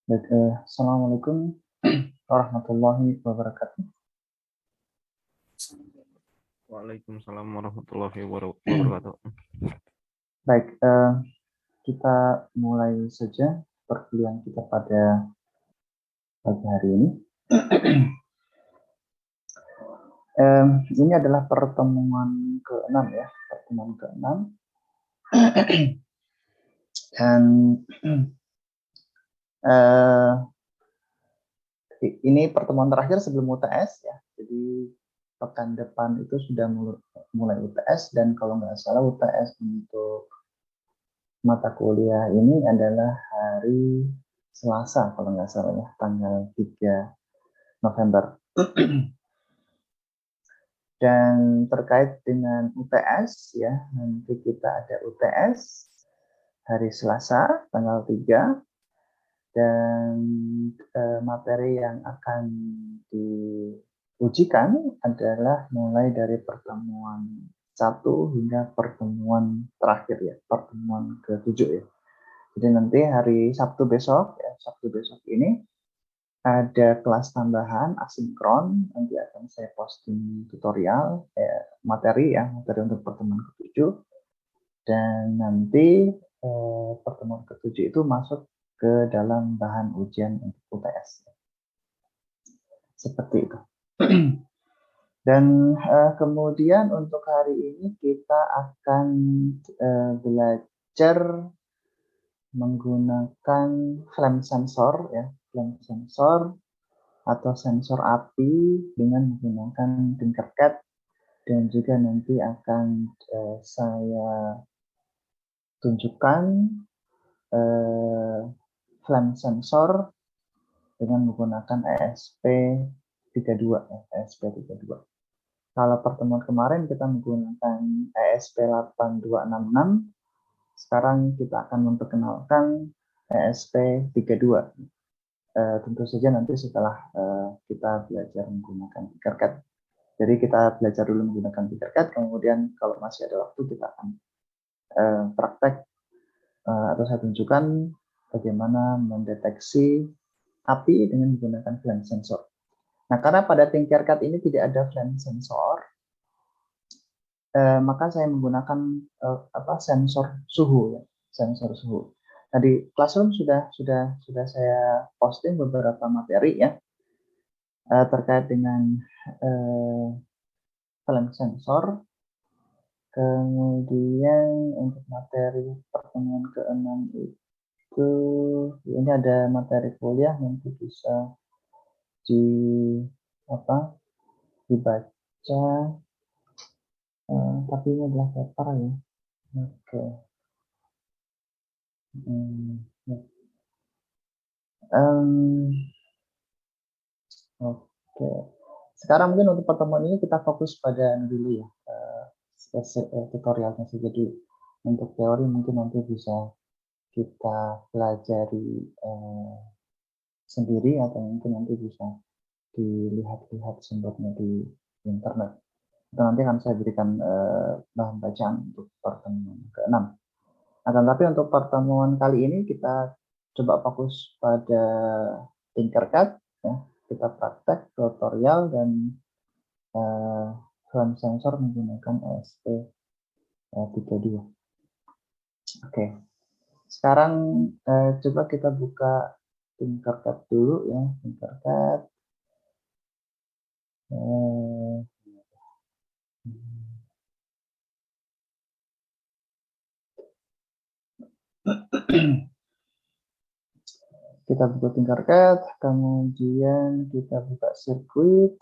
Baik, Assalamualaikum warahmatullahi wabarakatuh. Waalaikumsalam warahmatullahi wabarakatuh. Baik, kita mulai saja perkuliahan kita pada pagi hari ini. Ini adalah pertemuan ke-6 ya, pertemuan ke-6. Dan ini pertemuan terakhir sebelum UTS ya. Jadi pekan depan itu sudah mulai UTS, dan kalau nggak salah UTS untuk mata kuliah ini adalah hari Selasa kalau nggak salah ya, tanggal 3 November. Dan terkait dengan UTS ya, nanti kita ada UTS hari Selasa tanggal 3, dan materi yang akan diujikan adalah mulai dari pertemuan 1 hingga pertemuan terakhir ya, pertemuan ke-7 ya. Jadi nanti hari Sabtu besok ya, Sabtu besok ini ada kelas tambahan asinkron, nanti akan saya posting tutorial materi untuk pertemuan ke-7, dan nanti pertemuan ke-7 itu masuk ke dalam bahan ujian untuk UTS. Seperti itu. Dan kemudian untuk hari ini kita akan belajar menggunakan flame sensor ya, flame sensor atau sensor api dengan menggunakan Tinkercad, dan juga nanti akan saya tunjukkan flame sensor dengan menggunakan ESP32 ya, ESP32. Kalau pertemuan kemarin kita menggunakan ESP8266, sekarang kita akan memperkenalkan ESP32. Tentu saja nanti setelah kita belajar menggunakan Tinkercad. Jadi kita belajar dulu menggunakan Tinkercad, kemudian kalau masih ada waktu kita akan praktek atau saya tunjukkan bagaimana mendeteksi api dengan menggunakan flame sensor. Nah, karena pada Tinkercad ini tidak ada flame sensor, maka saya menggunakan sensor suhu ya, sensor suhu. Nah, di Classroom sudah saya posting beberapa materi ya terkait dengan flame sensor. Kemudian untuk materi pertemuan ke-6 itu ini ada materi kuliah, nanti bisa dibaca, tapi ini adalah paper ya. Oke. Oke. Sekarang mungkin untuk pertemuan ini kita fokus pada dulu ya, tutorialnya saja. Jadi untuk teori mungkin nanti bisa kita pelajari sendiri, atau mungkin nanti bisa dilihat-lihat sumbernya di internet. Itu nanti akan saya berikan bahan bacaan untuk pertemuan ke-6. Nah, tapi untuk pertemuan kali ini kita coba fokus pada Tinkercad ya. Kita praktek tutorial dan flame sensor menggunakan ESP32. Oke. Sekarang coba kita buka Tinkercad dulu ya, Tinkercad. Kita buka Tinkercad, kemudian kita buka sirkuit.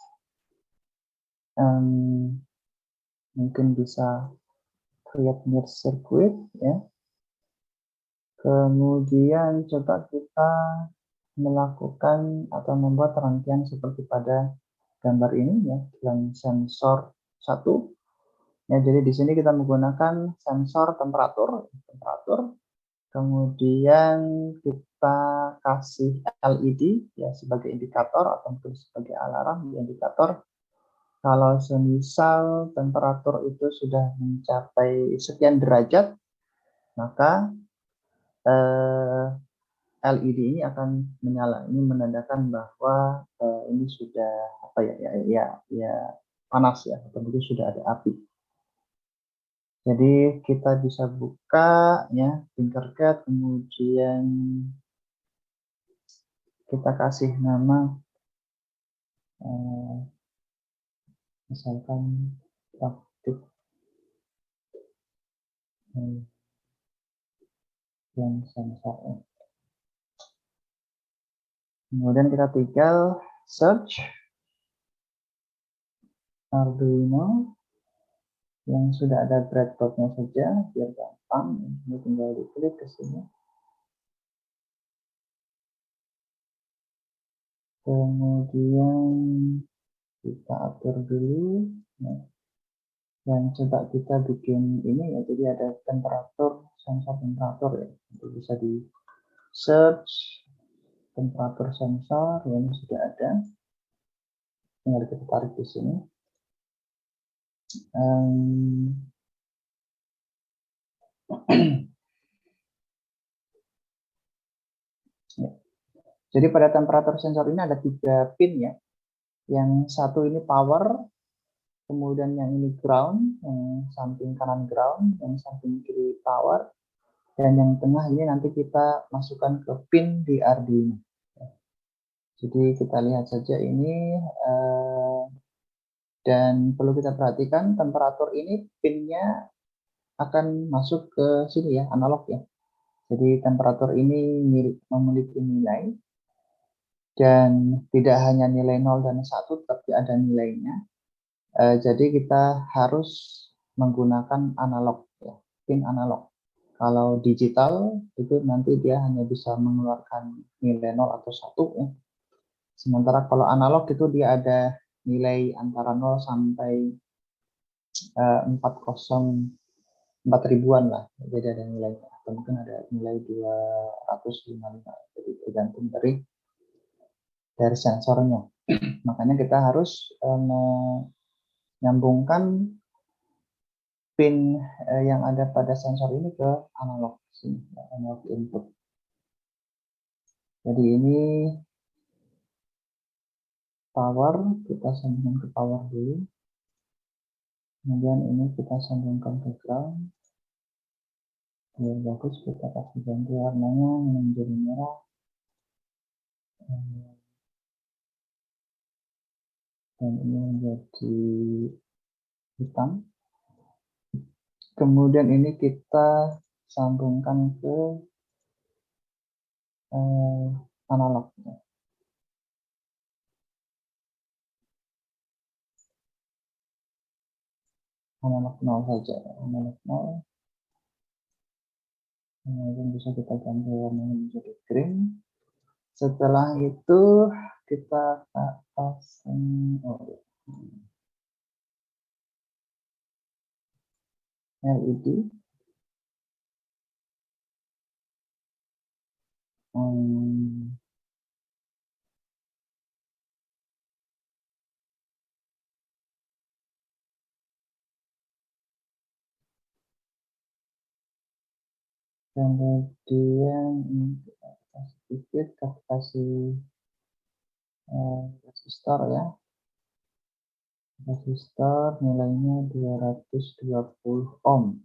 Mungkin bisa create new circuit ya. Kemudian coba kita melakukan atau membuat rangkaian seperti pada gambar ini ya, flame sensor 1. Ya, jadi di sini kita menggunakan sensor temperatur. Kemudian kita kasih LED ya sebagai indikator, atau mungkin sebagai alarm di indikator. Kalau semisal temperatur itu sudah mencapai sekian derajat, maka LED ini akan menyala. Ini menandakan bahwa ini sudah apa ya panas ya, atau mungkin sudah ada api. Jadi kita bisa buka ya Tinkercad, kemudian kita kasih nama misalkan praktik yang sensor. Kemudian kita tinggal search Arduino yang sudah ada breadboardnya saja biar gampang. Ini tinggal diklik ke sini. Kemudian kita atur dulu. Nah, dan coba kita bikin ini ya. Jadi ada temperatur, sensor temperatur ya. Itu bisa di search temperatur sensor yang sudah ada. Tinggal kita tarik di sini. Ya. Jadi pada temperatur sensor ini ada 3 pin ya. Yang satu ini power, kemudian yang ini ground, yang samping kanan ground, yang samping kiri power, dan yang tengah ini nanti kita masukkan ke pin di Arduino. Jadi kita lihat saja ini, dan perlu kita perhatikan temperatur ini pinnya akan masuk ke sini ya, analog ya. Jadi temperatur ini memiliki nilai, dan tidak hanya nilai 0 dan 1, tapi ada nilainya. Jadi kita harus menggunakan analog ya, pin analog. Kalau digital itu nanti dia hanya bisa mengeluarkan nilai 0 atau 1 ya. Sementara kalau analog itu dia ada nilai antara 0 sampai 4 ribuan lah. Jadi ada nilai, atau mungkin ada nilai 255. Jadi tergantung dari sensornya. Makanya kita harus menyambungkan pin yang ada pada sensor ini ke analog sini, analog input. Jadi ini power, kita sambungkan ke power dulu. Kemudian ini kita sambungkan ke ground. Biar bagus kita kasih ganti warnanya menjadi merah. Dan ini menjadi hitam. Kemudian ini kita sambungkan ke analog. Analog 0 saja, analog 0. Kemudian bisa kita ganti warnanya menjadi green. Setelah itu kita pasang LED. Kemudian ini kita kasih sedikit, kita kasih resistor ya. Resistor nilainya 220 ohm.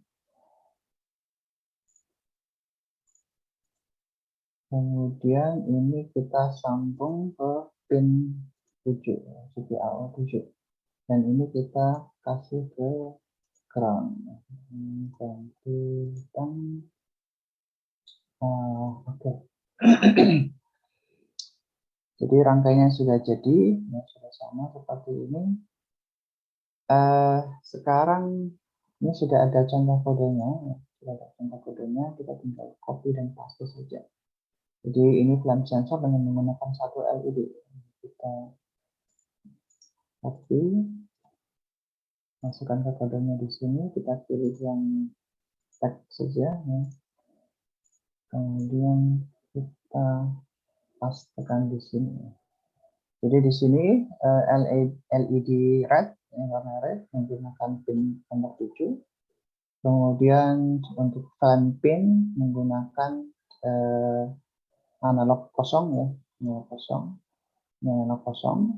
Kemudian ini kita sambung ke pin 7, CPAO 7. Dan ini kita kasih ke ground. Ganti hitam. Oke. Jadi rangkaiannya sudah jadi, ya, sudah sama seperti ini. Sekarang ini sudah ada contoh kodenya, ya. Sudah ada contoh kodenya, kita tinggal copy dan paste saja. Jadi ini flame sensor dengan menggunakan satu LED. Kita copy, masukkan ke kodenya di sini, kita pilih yang text saja, ya. Kemudian kita pastekan di sini. Jadi di sini LED red, yang warna red, menggunakan pin nomor 7. Kemudian untuk flame pin menggunakan analog kosong ya, nyala kosong, nyala kosong.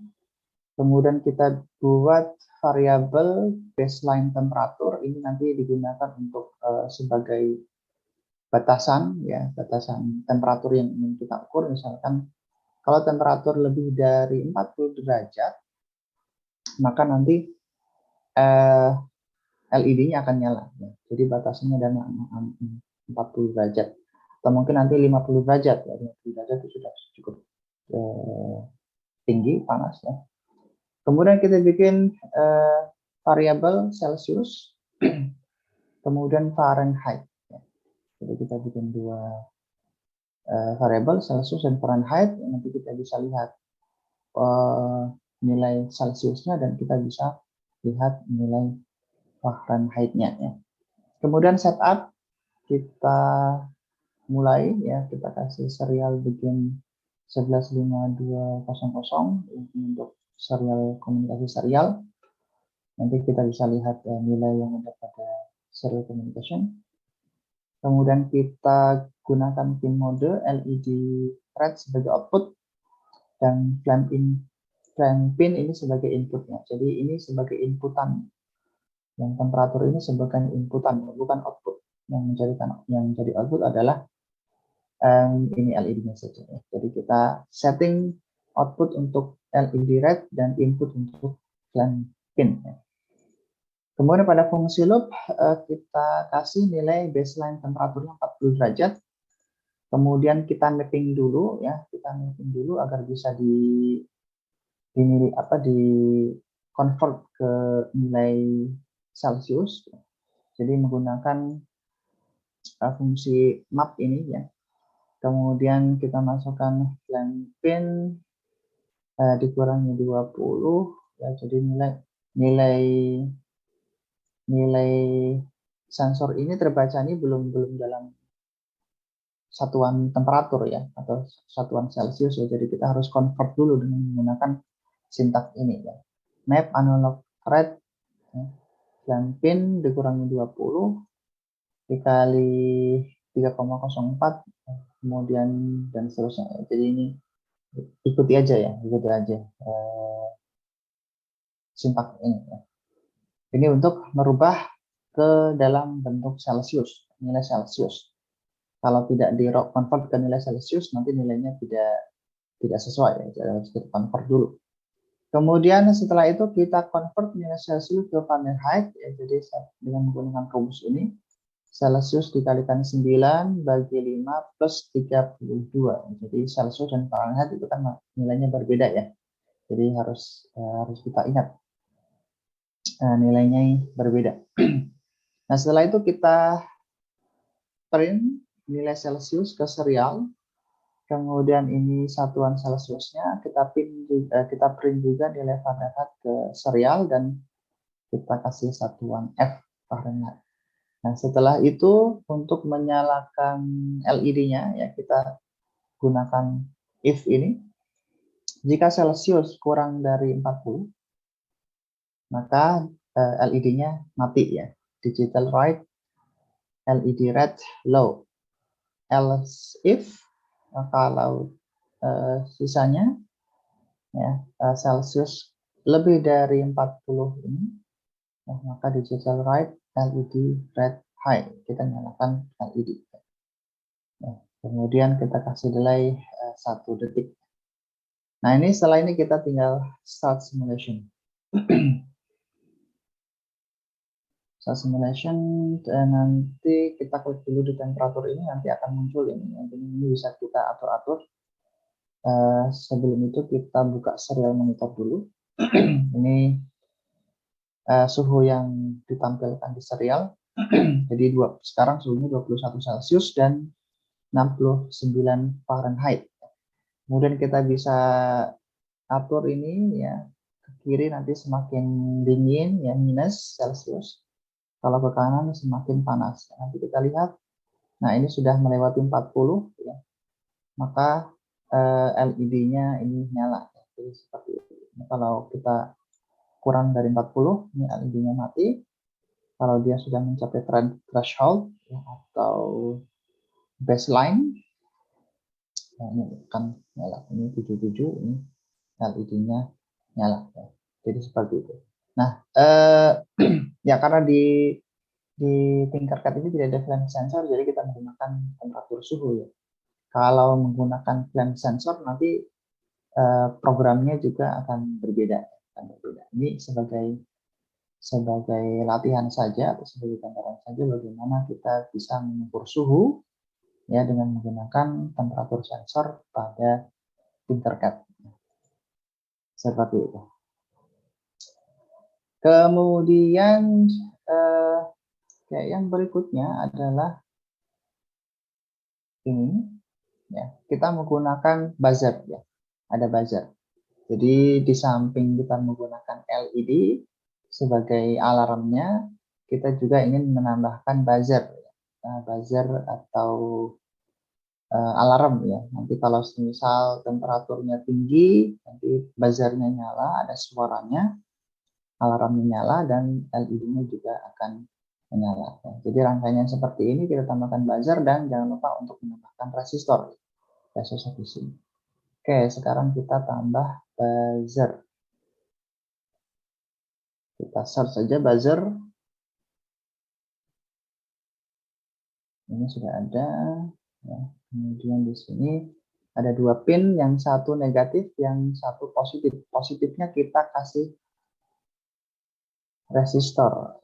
Kemudian kita buat variabel baseline temperatur, ini nanti digunakan untuk sebagai batasan ya, batasan temperatur yang ingin kita ukur. Misalkan kalau temperatur lebih dari 40 derajat, maka nanti LED-nya akan nyala ya. Jadi batasannya ada 40 derajat atau mungkin nanti 50 derajat ya. 50 derajat itu sudah cukup tinggi panas ya. Kemudian kita bikin variabel Celsius, kemudian Fahrenheit. Ya. Jadi kita bikin dua variabel Celsius dan Fahrenheit. Nanti kita bisa lihat nilai Celsiusnya dan kita bisa lihat nilai Fahrenheit-nya. Ya. Kemudian setup kita mulai ya, kita kasih serial bikin 115200 untuk serial komunikasi serial. Nanti kita bisa lihat nilai yang ada pada serial communication. Kemudian kita gunakan pin mode LED red sebagai output dan flame pin ini sebagai inputnya. Jadi ini sebagai inputan. Yang temperatur ini sebagai inputan, bukan output. Yang menjadi output adalah ini LED-nya saja. Ya. Jadi kita setting output untuk LED red dan input untuk flame pin. Ya. Kemudian pada fungsi loop kita kasih nilai baseline temperaturnya 40 derajat. Kemudian kita mapping dulu ya, kita mapping dulu agar bisa di convert ke nilai Celsius. Jadi menggunakan fungsi map ini ya. Kemudian kita masukkan flame pin dikurangi 20 ya, jadi nilai sensor ini terbaca ini belum dalam satuan temperatur ya atau satuan Celsius ya. Jadi kita harus convert dulu dengan menggunakan sintak ini ya. Map analog red ya. Flame pin dikurangi 20 dikali 3,04 kemudian dan seterusnya. Jadi ini ikuti aja sintak ini. Ini untuk merubah ke dalam bentuk Celsius, nilai Celsius. Kalau tidak di convert ke nilai Celsius, nanti nilainya tidak sesuai ya. Jadi harus kita convert dulu. Kemudian setelah itu kita convert nilai Celsius ke Fahrenheit ya. Jadi dengan menggunakan rumus ini, Celsius dikalikan 9 bagi 5 plus 32. Jadi Celsius dan Fahrenheit itu kan nilainya berbeda ya. Jadi harus kita ingat nilainya berbeda. Nah setelah itu kita print nilai Celsius ke serial. Kemudian ini satuan Celsiusnya kita print juga nilai Fahrenheit ke serial dan kita kasih satuan F Fahrenheit. Nah, setelah itu untuk menyalakan LED-nya ya kita gunakan if ini. Jika Celsius kurang dari 40, maka LED-nya mati ya. Digital right, LED red low. Else if kalau sisanya ya Celsius lebih dari 40 ini, ya, maka digital right LED red high, kita nyalakan LED. Nah, kemudian kita kasih delay 1 detik. Nah ini setelah ini kita tinggal start simulation. Start simulation dan nanti kita klik dulu di temperatur ini, nanti akan muncul ini. Nanti ini bisa kita atur-atur. Sebelum itu kita buka serial monitor dulu. Ini suhu yang ditampilkan di serial. Jadi sekarang suhunya 21 Celsius dan 69 Fahrenheit. Kemudian kita bisa atur ini ya ke kiri nanti semakin dingin ya minus Celsius. Kalau ke kanan semakin panas. Nanti kita lihat. Nah ini sudah melewati 40 ya. Maka LED-nya ini nyala. Jadi seperti itu. Nah, kalau kita kurang dari 40, ini LED-nya mati. Kalau dia sudah mencapai threshold ya, atau baseline, Nah, ini kan nyala, ini 77, ini LED-nya nyala. Ya. Jadi seperti itu. Nah, ya karena di tingkat cat ini tidak ada flame sensor, jadi kita menggunakan temperatur suhu ya. Kalau menggunakan flame sensor nanti programnya juga akan berbeda. Ini sebagai latihan saja atau sebagai gambaran saja bagaimana kita bisa mengukur suhu ya dengan menggunakan temperatur sensor pada Tinkercad. Seperti itu. Kemudian yang berikutnya adalah ini ya. Kita menggunakan buzzer ya. Ada buzzer. Jadi di samping kita menggunakan LED sebagai alarmnya, kita juga ingin menambahkan buzzer. Buzzer atau alarm ya. Nanti kalau misal temperaturnya tinggi, nanti buzzernya nyala, ada suaranya, alarmnya nyala, dan LED-nya juga akan menyala. Ya. Jadi rangkaian seperti ini kita tambahkan buzzer dan jangan lupa untuk menambahkan resistor. Resistor di sini. Oke, sekarang kita tambah buzzer. Kita search saja buzzer. Ini sudah ada. Ya. Kemudian di sini ada 2 pin, yang satu negatif, yang satu positif. Positifnya kita kasih resistor.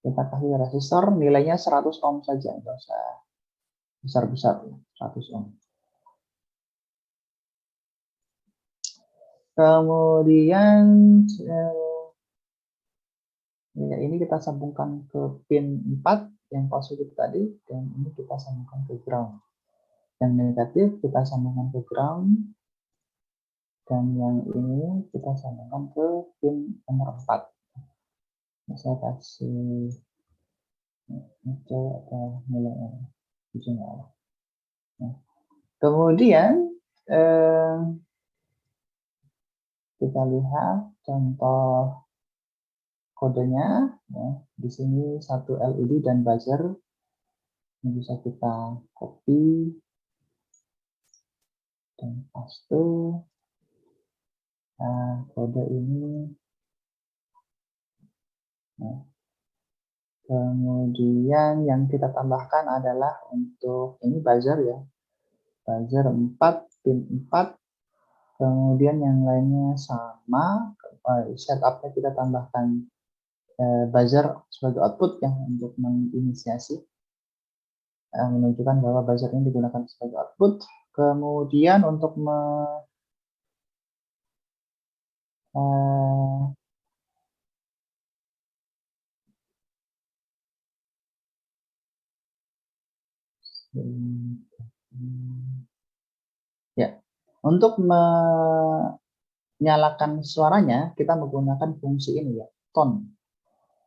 Kita kasih resistor, nilainya 100 ohm saja, nggak usah besar-besar, 100 ohm. Kemudian ya, ini kita sambungkan ke pin 4 yang positif tadi, dan ini kita sambungkan ke ground. Yang negatif kita sambungkan ke ground, dan yang ini kita sambungkan ke pin nomor 4. Saya kasih itu atau nilai nah, kemudian kita lihat contoh kodenya ya. Di sini satu LED dan buzzer. Ini bisa kita copy dan paste. Nah, kode ini. Nah, kemudian yang kita tambahkan adalah untuk ini buzzer ya. Buzzer 4, pin 4. Kemudian yang lainnya sama. Setupnya kita tambahkan buzzer sebagai output yang untuk menginisiasi. Menunjukkan bahwa buzzer ini digunakan sebagai output. Kemudian untuk ya, untuk menyalakan suaranya kita menggunakan fungsi ini ya, tone.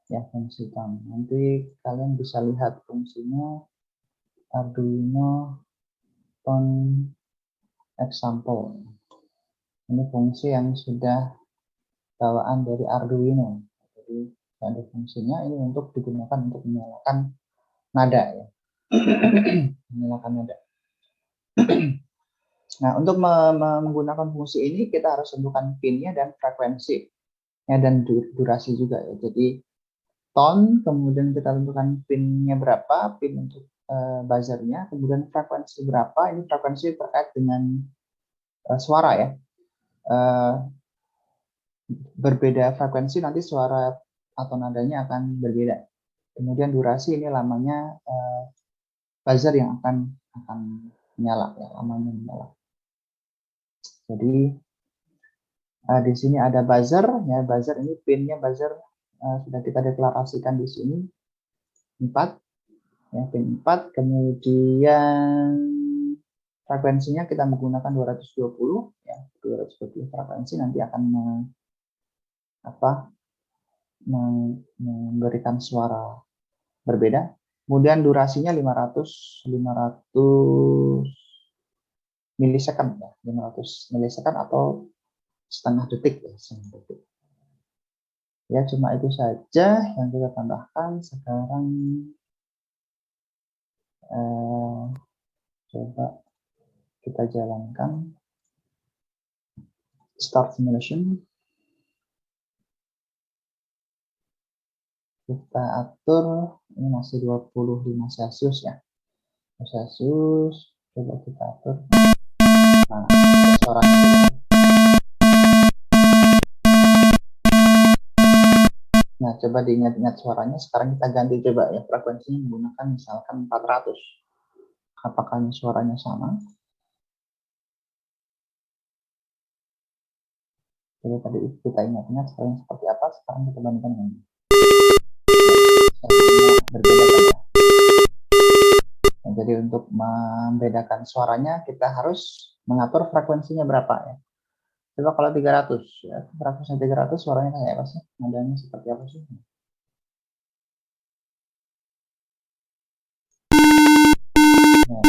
Ya, fungsi tone. Nanti kalian bisa lihat fungsinya Arduino tone example. Ini fungsi yang sudah bawaan dari Arduino. Jadi ada fungsinya ini untuk digunakan untuk menyalakan nada ya. Menyalakan nada. Nah, untuk menggunakan fungsi ini kita harus tentukan pinnya dan frekuensi ya, dan durasi juga ya. Jadi tone, kemudian kita tentukan pinnya berapa, pin untuk buzzernya, kemudian frekuensi berapa. Ini frekuensi terkait dengan suara ya. Berbeda frekuensi nanti suara atau nadanya akan berbeda. Kemudian durasi ini lamanya buzzer yang akan menyala ya, lamanya menyala. Jadi di sini ada buzzer ya, buzzer ini pinnya buzzer sudah kita deklarasikan di sini 4 ya, pin 4. Kemudian frekuensinya kita menggunakan 220 ya, 220 frekuensi nanti akan memberikan suara berbeda. Kemudian durasinya 500 milisecond ya, 500 milisecond atau setengah detik ya, setengah detik. Ya, cuma itu saja yang kita tambahkan. Sekarang Coba kita jalankan start simulation. Kita atur, ini masih 25 Celsius ya. Celsius, coba kita atur. Nah, suaranya. Nah, coba diingat-ingat suaranya. Sekarang kita ganti coba ya, frekuensinya menggunakan misalkan 400. Apakah suaranya sama? Jadi tadi kita ingat-ingat suaranya seperti apa, sekarang kita bandingkan dengan berbeda kan ya. Nah, jadi untuk membedakan suaranya kita harus mengatur frekuensinya berapa ya. Coba kalau 300 ya, frekuensi 300 suaranya kayak apa sih? Nadanya seperti apa sih? Ya,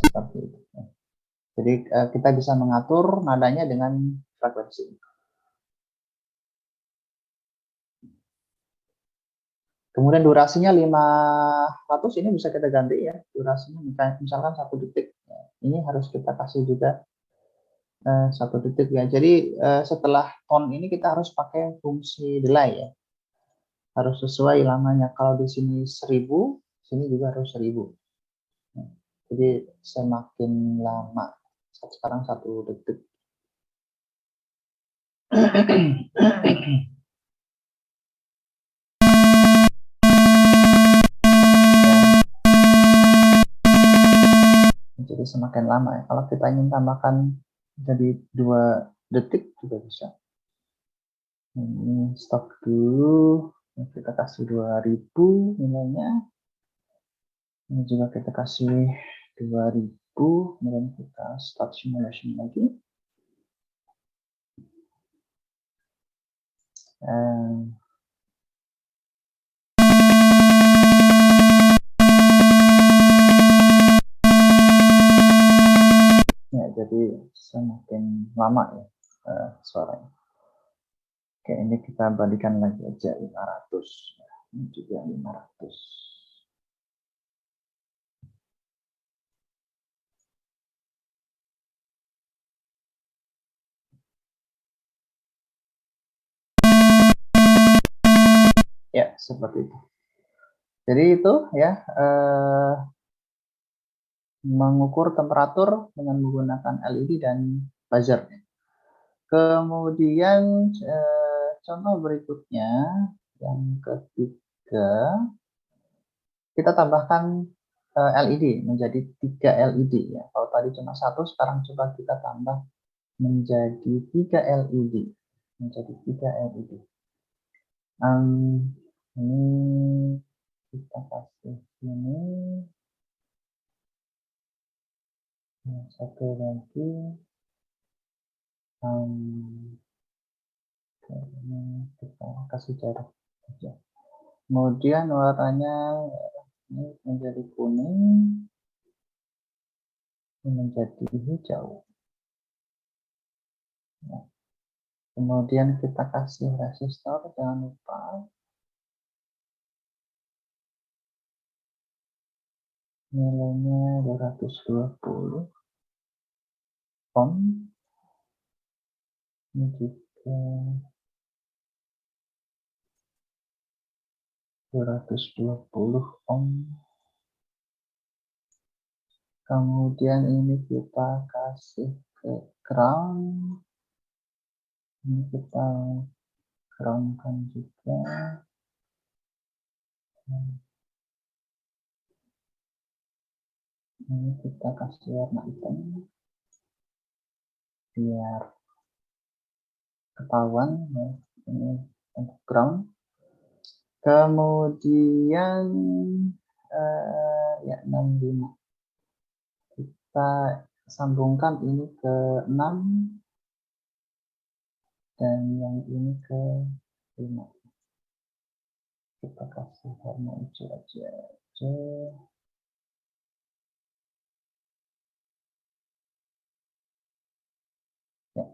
seperti itu. Jadi kita bisa mengatur nadanya dengan frekuensi. Kemudian durasinya 500 ini bisa kita ganti ya. Durasinya misalkan 1 detik. Ini harus kita kasih juga 1 detik ya. Jadi setelah tone ini kita harus pakai fungsi delay ya. Harus sesuai lamanya. Kalau di sini 1000, sini juga harus 1000. Jadi semakin lama. Sekarang 1 detik. Jadi semakin lama ya. Kalau kita ingin tambahkan jadi 2 detik juga bisa. Ini stop dulu. Kita kasih 2000 nilainya. Ini juga kita kasih 2000. Kemudian kita start simulation lagi. Ya, jadi semakin lama ya suaranya. Oke, ini kita balikan lagi aja 500. Ini juga 500. Ya, seperti itu. Jadi itu ya mengukur temperatur dengan menggunakan LED dan buzzer. Kemudian contoh berikutnya yang ketiga, kita tambahkan LED menjadi 3 LED ya. Kalau tadi cuma 1, sekarang coba kita tambah menjadi 3 LED. Menjadi 3 LED. Ini kita kasih ini. Satu lagi. Kita kasih jarak aja. Kemudian warnanya ini menjadi kuning, ini menjadi hijau. Nah, kemudian kita kasih resistor, jangan lupa. Nilainya 220 ohm. Ini juga 220 ohm. Kemudian ini kita kasih ke ground. Ini kita groundkan juga. Ini kita kasih warna hitam biar ketahuan ya. Ini untuk ground. Kemudian ya 65. Kita sambungkan ini ke 6 dan yang ini ke 5. Kita kasih warna hijau aja. Ya.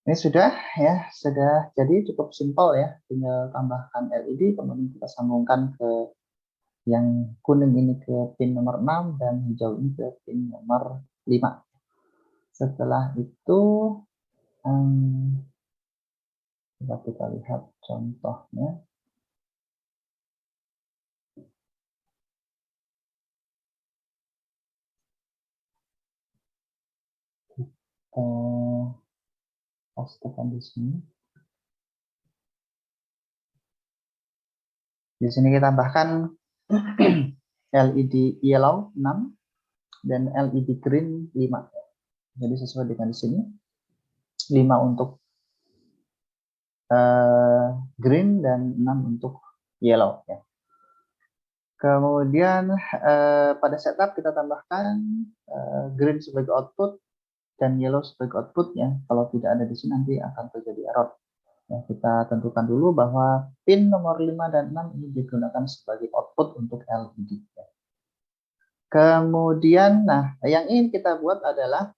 Ini sudah ya, sudah jadi cukup simpel ya. Tinggal tambahkan LED, kemudian kita sambungkan ke Yang kuning ini ke pin nomor 6 dan hijau ini ke pin nomor 5. Setelah itu coba kita lihat contohnya. Pastikan di sini. Di sini kita tambahkan LED yellow 6 dan LED green 5. Jadi sesuai dengan di sini. 5 untuk green dan 6 untuk yellow ya. Kemudian pada setup kita tambahkan green sebagai output dan yellow sebagai output ya. Kalau tidak ada di sini nanti akan terjadi error. Ya, kita tentukan dulu bahwa pin nomor 5 dan 6 ini digunakan sebagai output untuk LED. Ya. Kemudian, nah yang ingin kita buat adalah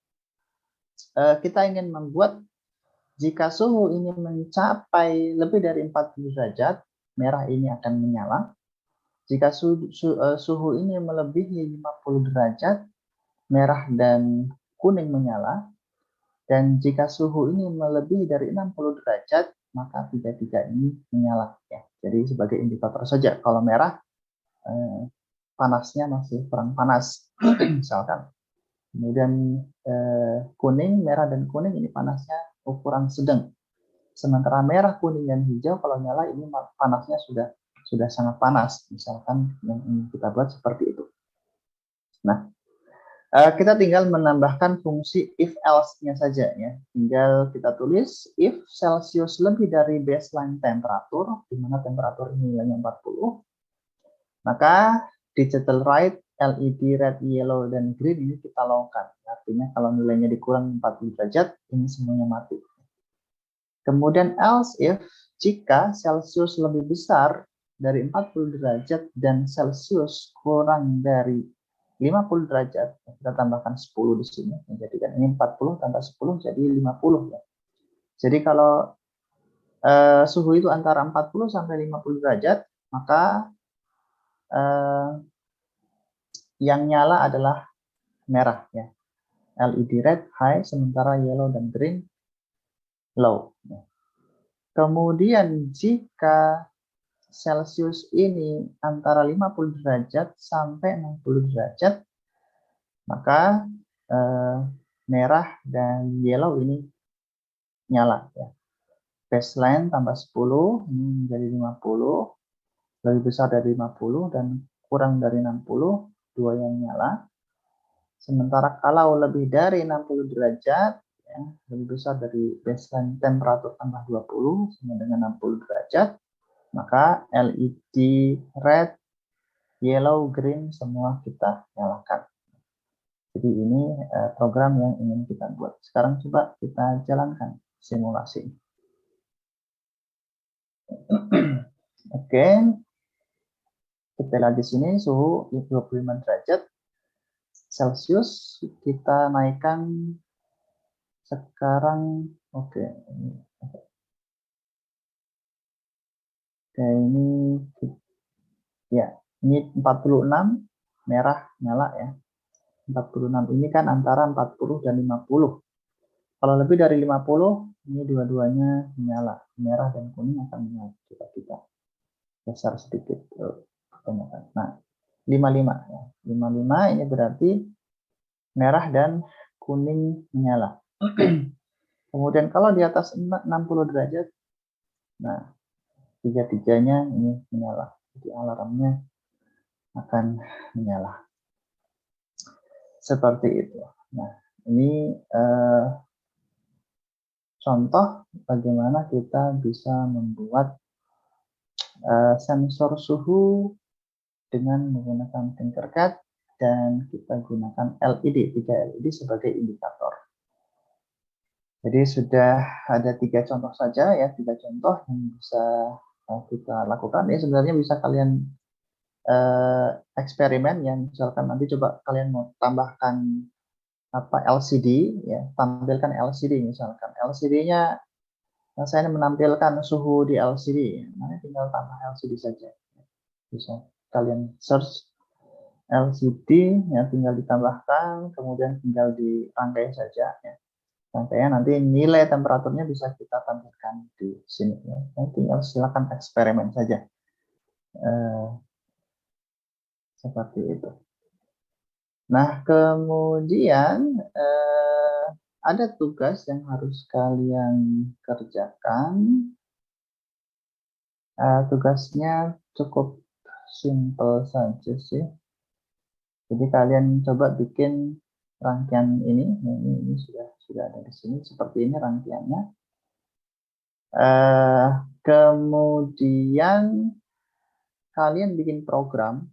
kita ingin membuat jika suhu ini mencapai lebih dari 40 derajat, merah ini akan menyala. Jika suhu ini melebihi 50 derajat, merah dan kuning menyala. Dan jika suhu ini melebihi dari 60 derajat, maka tiga-tiga ini menyala. Ya. Jadi sebagai indikator saja, kalau merah panasnya masih kurang panas, misalkan. Kemudian kuning, merah dan kuning ini panasnya ukuran sedang. Sementara merah, kuning dan hijau kalau nyala ini panasnya sudah sangat panas. Misalkan yang ingin kita buat seperti itu. Nah, kita tinggal menambahkan fungsi if else-nya saja ya. Tinggal kita tulis if Celsius lebih dari baseline temperatur, di mana temperatur ini nilainya 40, maka digital right LED red, yellow, dan green ini kita lowkan. Artinya kalau nilainya dikurang 40 derajat, ini semuanya mati. Kemudian else if jika Celsius lebih besar dari 40 derajat dan Celsius kurang dari 50 derajat, kita tambahkan 10 di sini, menjadikan ini 40 tambah 10 jadi 50 ya. Jadi kalau suhu itu antara 40 sampai 50 derajat, maka yang nyala adalah merah ya. LED red high, sementara yellow dan green low. Kemudian jika Celsius ini antara 50 derajat sampai 60 derajat, maka merah dan yellow ini nyala ya. Baseline tambah 10 ini menjadi 50, lebih besar dari 50 dan kurang dari 60, dua yang nyala. Sementara kalau lebih dari 60 derajat ya, lebih besar dari baseline temperatur tambah 20 sama dengan 60 derajat, maka LED red, yellow, green semua kita nyalakan. Jadi ini program yang ingin kita buat. Sekarang coba kita jalankan simulasi. Oke, kita lihat di sini suhu 25 derajat Celcius. Kita naikkan sekarang. Oke, ini ya, ini 46 merah nyala ya. 46 ini kan antara 40 dan 50. Kalau lebih dari 50, ini dua-duanya menyala. Merah dan kuning akan menyala. Kita geser sedikit. Nah, 55 ya. 55 ini berarti merah dan kuning menyala. Kemudian kalau di atas 60 derajat, nah tiga-tiganya ini menyala. Jadi alarmnya akan menyala. Seperti itu. Nah, ini contoh bagaimana kita bisa membuat sensor suhu dengan menggunakan Tinkercad dan kita gunakan LED, 3 LED sebagai indikator. Jadi sudah ada 3 contoh saja ya, 3 contoh yang bisa kita lakukan. Ini sebenarnya bisa kalian eksperimen ya, misalkan nanti coba kalian mau tambahkan LCD ya, tampilkan LCD misalkan. LCD-nya saya menampilkan suhu di LCD, nah tinggal tambah LCD saja. Bisa kalian search LCD, ya tinggal ditambahkan, kemudian tinggal dirangkai saja. Ya. Rangkaian nanti nilai temperaturnya bisa kita tampilkan di sini. Ya. Nanti tinggal silakan eksperimen saja. Seperti itu. Nah, kemudian ada tugas yang harus kalian kerjakan. Tugasnya cukup simple saja sih. Jadi kalian coba bikin rangkaian ini sudah ada di sini seperti ini rangkaiannya. Kemudian kalian bikin program.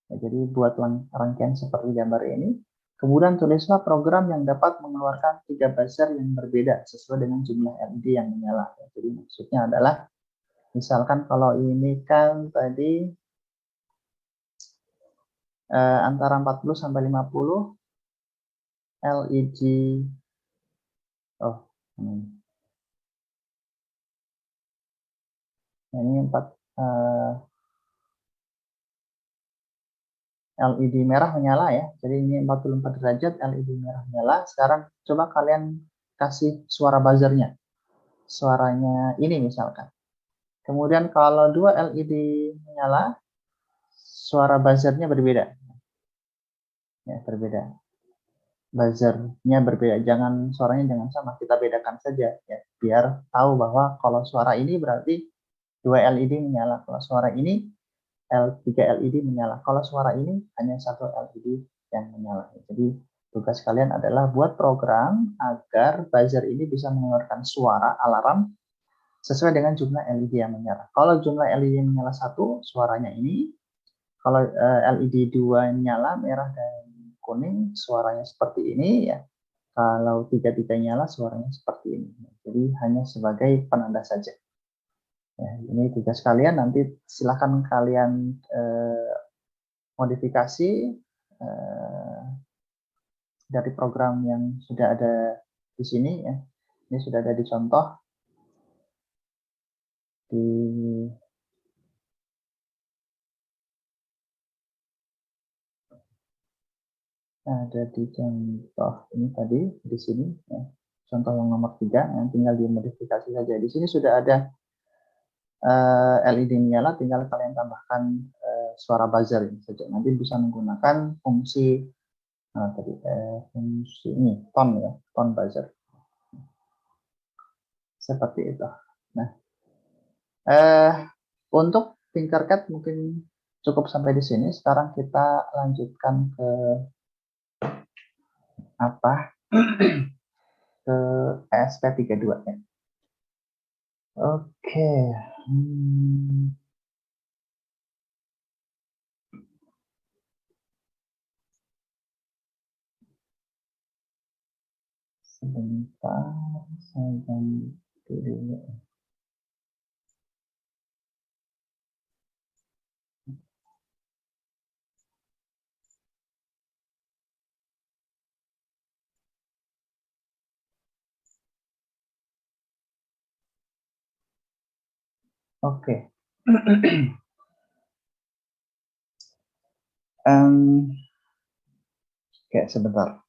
Ya, jadi buat rangkaian seperti gambar ini. Kemudian tulislah program yang dapat mengeluarkan 3 buzzer yang berbeda sesuai dengan jumlah LED yang menyala. Jadi maksudnya adalah misalkan kalau ini kan tadi antara 40 sampai 50 LED. Oh, ini 4 LED merah menyala ya. Jadi ini 44 derajat LED merah menyala. Sekarang coba kalian kasih suara buzzernya. Suaranya ini misalkan. Kemudian kalau 2 LED menyala, suara buzzernya berbeda. Ya, berbeda. Buzzernya berbeda. Suaranya jangan sama. Kita bedakan saja ya, biar tahu bahwa kalau suara ini berarti 2 LED menyala. Kalau suara ini 3 LED menyala. Kalau suara ini hanya 1 LED yang menyala. Jadi tugas kalian adalah buat program agar buzzer ini bisa mengeluarkan suara alarm sesuai dengan jumlah LED yang menyala. Kalau jumlah LED yang menyala 1, suaranya ini. Kalau LED 2 menyala, merah dan kuning, suaranya seperti ini ya. Kalau 3 nyala, suaranya seperti ini. Jadi hanya sebagai penanda saja. Ya, ini tugas kalian, nanti silahkan kalian modifikasi dari program yang sudah ada di sini ya. Ini sudah ada di contoh ada di contoh ini tadi di sini ya. Contoh yang nomor 3 yang tinggal dimodifikasi saja. Di sini sudah ada LED menyala, tinggal kalian tambahkan suara buzzer ini saja. Nanti bisa menggunakan fungsi fungsi ini tone buzzer. Seperti itu. Nah, untuk Tinkercad mungkin cukup sampai di sini. Sekarang kita lanjutkan ke ke ESP32 ya. Oke. Sebentar, saya ganti dulu. Oke. Oke, sebentar.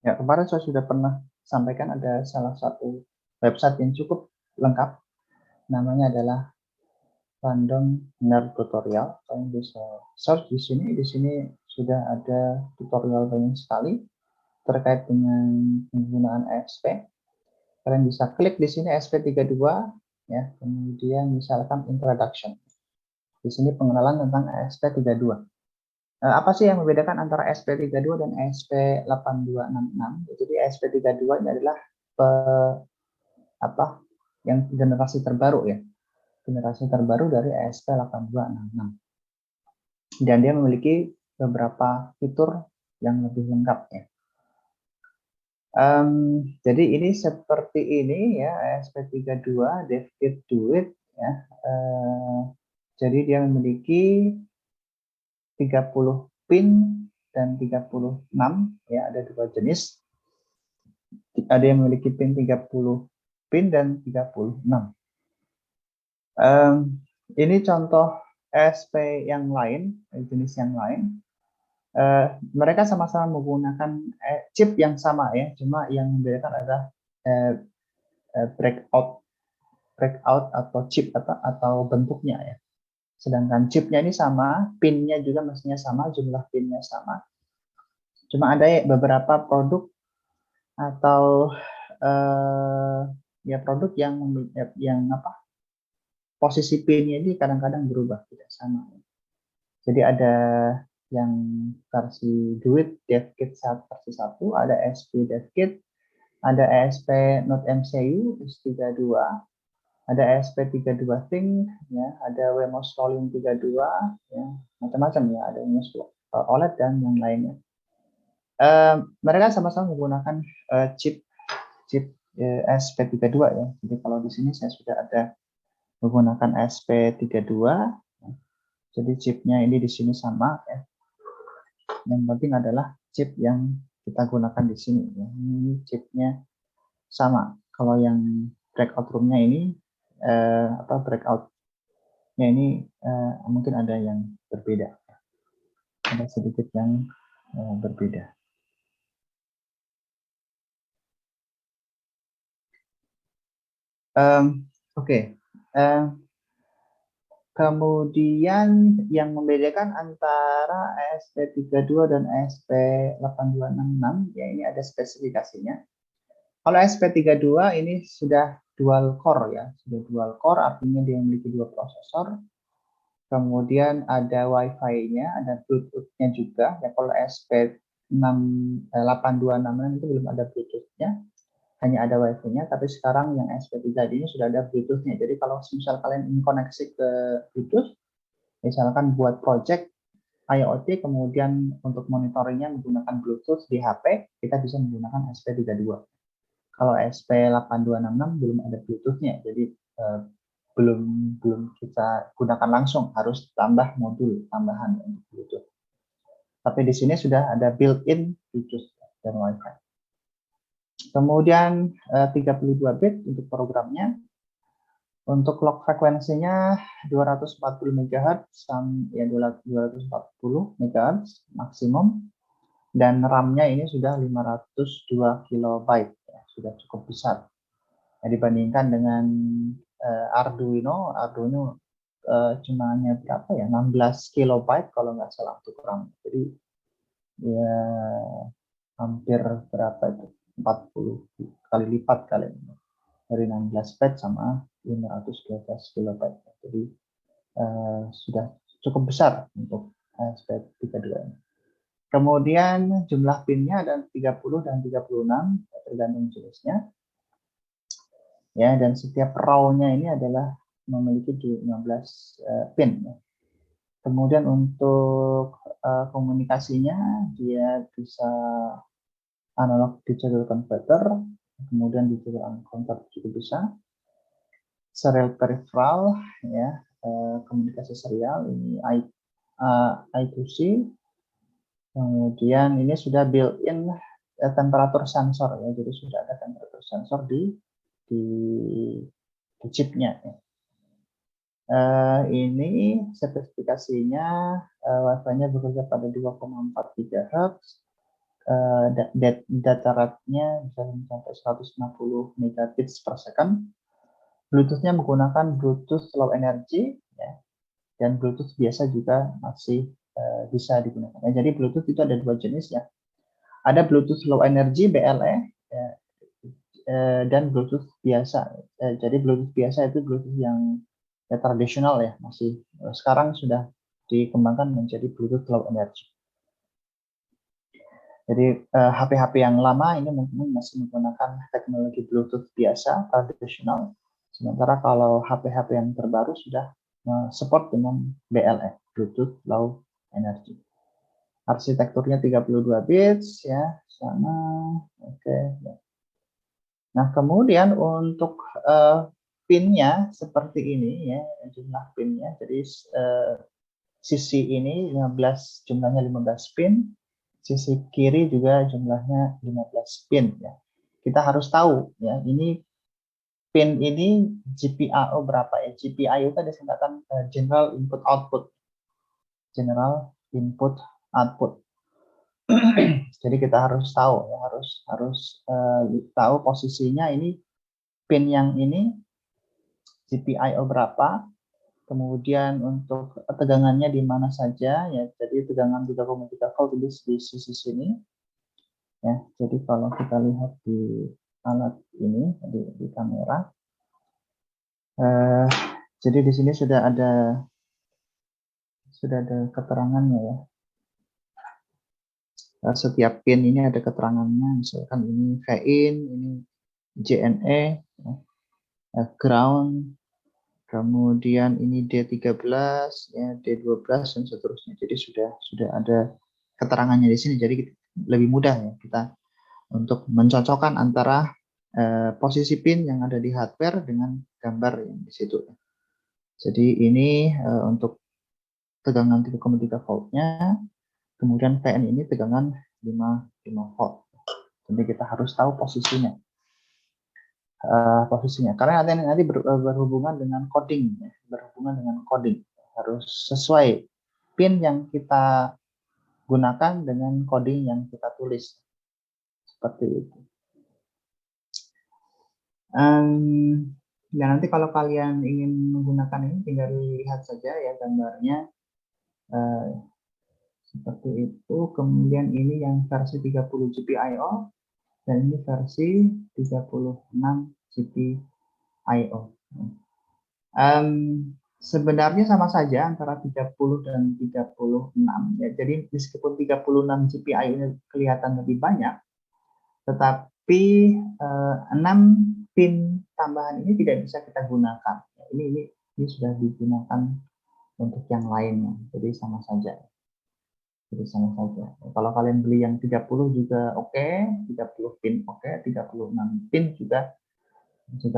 Ya, kemarin saya sudah pernah sampaikan ada salah satu website yang cukup lengkap. Namanya adalah Random Nerd Tutorial. Kalian bisa search di sini. Di sini sudah ada tutorial banyak sekali terkait dengan penggunaan ESP. Kalian bisa klik di sini ESP32 ya, kemudian misalkan introduction. Di sini pengenalan tentang ESP32. Apa sih yang membedakan antara ESP32 dan ESP8266? Jadi ESP32 ini adalah yang generasi terbaru ya. Generasi terbaru dari ESP8266. dan dia memiliki beberapa fitur yang lebih lengkap ya. Jadi ini seperti ini ya, ESP32 DevKit Duet ya. Jadi dia memiliki 30 pin dan 36 ya, ada dua jenis. Ada yang memiliki pin 30 pin dan 36. Ini contoh ESP yang lain, jenis yang lain. Mereka sama-sama menggunakan chip yang sama ya, cuma yang membedakan adalah breakout atau chip atau bentuknya ya. Sedangkan chipnya ini sama, pinnya juga mestinya sama, jumlah pinnya sama. Cuma ada beberapa produk atau ya produk yang posisi pinnya ini kadang-kadang berubah, tidak sama. Jadi ada yang versi Duet DevKit versi 1, ada ESP DevKit, ada ESP Node MCU S32, ada ESP32 Think, ya, ada Wemo Stalin 32, ya, macam-macam ya, ada OLED dan yang lainnya. Mereka sama-sama menggunakan chip ESP32 ya. Jadi kalau di sini saya sudah ada menggunakan ESP32. Jadi chipnya ini di sini sama ya. Yang penting adalah chip yang kita gunakan di sini ya. Ini chipnya sama. Kalau yang breakout room-nya ini breakout-nya ini mungkin ada yang berbeda. Ada sedikit yang berbeda. Oke. Kemudian yang membedakan antara ESP32 dan ESP8266 ya, ini ada spesifikasinya. Kalau ESP32 ini sudah dual core ya, sudah dual core artinya dia memiliki dua prosesor. Kemudian ada Wi-Fi-nya, ada Bluetooth-nya juga. Ya kalau ESP8266 itu belum ada Bluetooth-nya, hanya ada Wi-Fi-nya, tapi sekarang yang ESP3 ini sudah ada Bluetooth-nya. Jadi kalau misal kalian ingin koneksi ke Bluetooth, misalkan buat project IoT, kemudian untuk monitoringnya menggunakan Bluetooth di HP, kita bisa menggunakan ESP32. Kalau ESP8266 belum ada Bluetooth-nya, jadi belum kita gunakan langsung, harus tambah modul tambahan untuk Bluetooth. Tapi di sini sudah ada built-in Bluetooth dan Wi-Fi. Kemudian 32 bit untuk programnya. Untuk clock frekuensinya 240 MHz ya 240 MHz maksimum, dan RAM-nya ini sudah 502 KB ya, sudah cukup besar. Ya, dibandingkan dengan Arduino cuma hanya berapa ya, 16 KB kalau nggak salah untuk RAM. Jadi ya hampir berapa itu, 40 kali lipat kali ini, dari 16 byte sama 512 KB. Jadi sudah cukup besar untuk ESP32 ini. Kemudian jumlah pinnya ada 30 dan 36 tergantung jenisnya. Ya, dan setiap row-nya ini adalah memiliki 15 pin. Ya. Kemudian untuk komunikasinya dia bisa analog digital converter, kemudian digital converter juga bisa. Serial peripheral ya, komunikasi serial ini I2C. Kemudian ini sudah built-in temperatur sensor ya, jadi sudah ada temperatur sensor di chipnya. Ya. Ini spesifikasinya Wi-Fi-nya bekerja pada 2,4 GHz, data rate-nya bisa sampai 150 megabits per second. Bluetooth-nya menggunakan Bluetooth Low Energy, ya, dan Bluetooth biasa juga masih bisa digunakan. Ya, jadi Bluetooth itu ada dua jenis ya. Ada Bluetooth Low Energy (BLE) ya, dan Bluetooth biasa. Jadi Bluetooth biasa itu Bluetooth yang ya, tradisional ya, masih sekarang sudah dikembangkan menjadi Bluetooth Low Energy. Jadi HP-HP yang lama ini mungkin masih menggunakan teknologi Bluetooth biasa tradisional. Sementara kalau HP-HP yang terbaru sudah support dengan BLE, Bluetooth Low energi. Arsitekturnya 32 bits ya, sama. Oke. Nah, kemudian untuk pinnya seperti ini ya, jumlah pinnya. Jadi sisi ini 15, jumlahnya 15 pin, sisi kiri juga jumlahnya 15 pin ya. Kita harus tahu ya, ini pin ini GPIO berapa ya? GPIO itu disingkatan General Input Output. General Input Output. Jadi kita harus tahu ya, harus tahu posisinya ini pin yang ini GPIO berapa, kemudian untuk tegangannya di mana saja ya. Jadi tegangan 3,3 volt di sisi sini ya. Jadi kalau kita lihat di alat ini di kamera, jadi di sini sudah ada keterangannya ya. Setiap pin ini ada keterangannya, misalkan ini VIN, ini JNE, ground, kemudian ini D13, ya, D12 dan seterusnya. Jadi sudah ada keterangannya di sini. Jadi lebih mudah ya kita untuk mencocokkan antara posisi pin yang ada di hardware dengan gambar yang di situ. Jadi ini untuk tegangan 3,3 voltnya, kemudian PN ini tegangan 5 volt. Jadi kita harus tahu posisinya. Karena nanti berhubungan dengan coding ya. Harus sesuai pin yang kita gunakan dengan coding yang kita tulis seperti itu. Dan nanti kalau kalian ingin menggunakan ini tinggal lihat saja ya gambarnya seperti itu. Kemudian ini yang versi 30 GPIO dan ini versi 36 GPIO. Sebenarnya sama saja antara 30 dan 36 ya. Jadi meskipun 36 GPIO ini kelihatan lebih banyak, tetapi 6 pin tambahan ini tidak bisa kita gunakan. Ini sudah digunakan untuk yang lainnya. Jadi sama saja. Kalau kalian beli yang 30 juga oke, 30 pin oke, 36 pin juga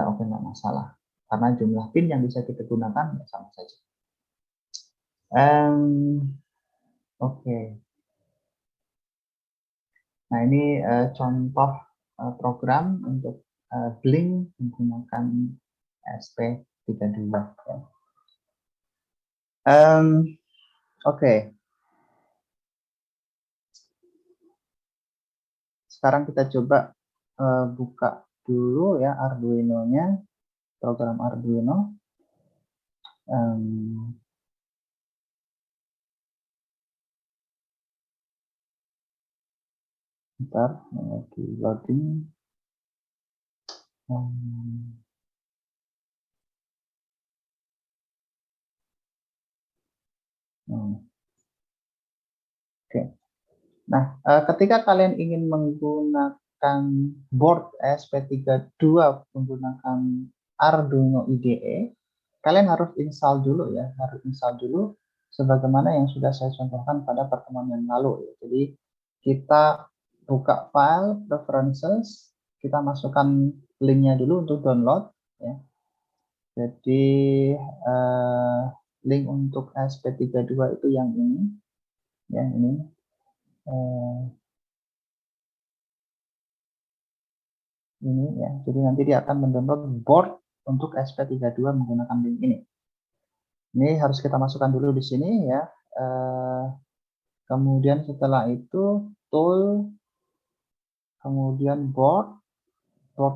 oke, nggak masalah. Karena jumlah pin yang bisa kita gunakan ya sama saja. Oke. Nah ini contoh program untuk Blink menggunakan SP32. Ya. Oke. Sekarang kita coba buka dulu ya Arduino-nya, program Arduino. Bentar, lagi loading. Oke. Nah, ketika kalian ingin menggunakan board SP32 menggunakan Arduino IDE, kalian harus install dulu ya, sebagaimana yang sudah saya contohkan pada pertemuan yang lalu. Jadi kita buka file preferences, kita masukkan linknya dulu untuk download. Ya. Jadi link untuk SP32 itu yang ini, ini ya. Jadi nanti dia akan mendownload board untuk SP32 menggunakan link ini. Ini harus kita masukkan dulu di sini ya. Kemudian setelah itu tool, kemudian board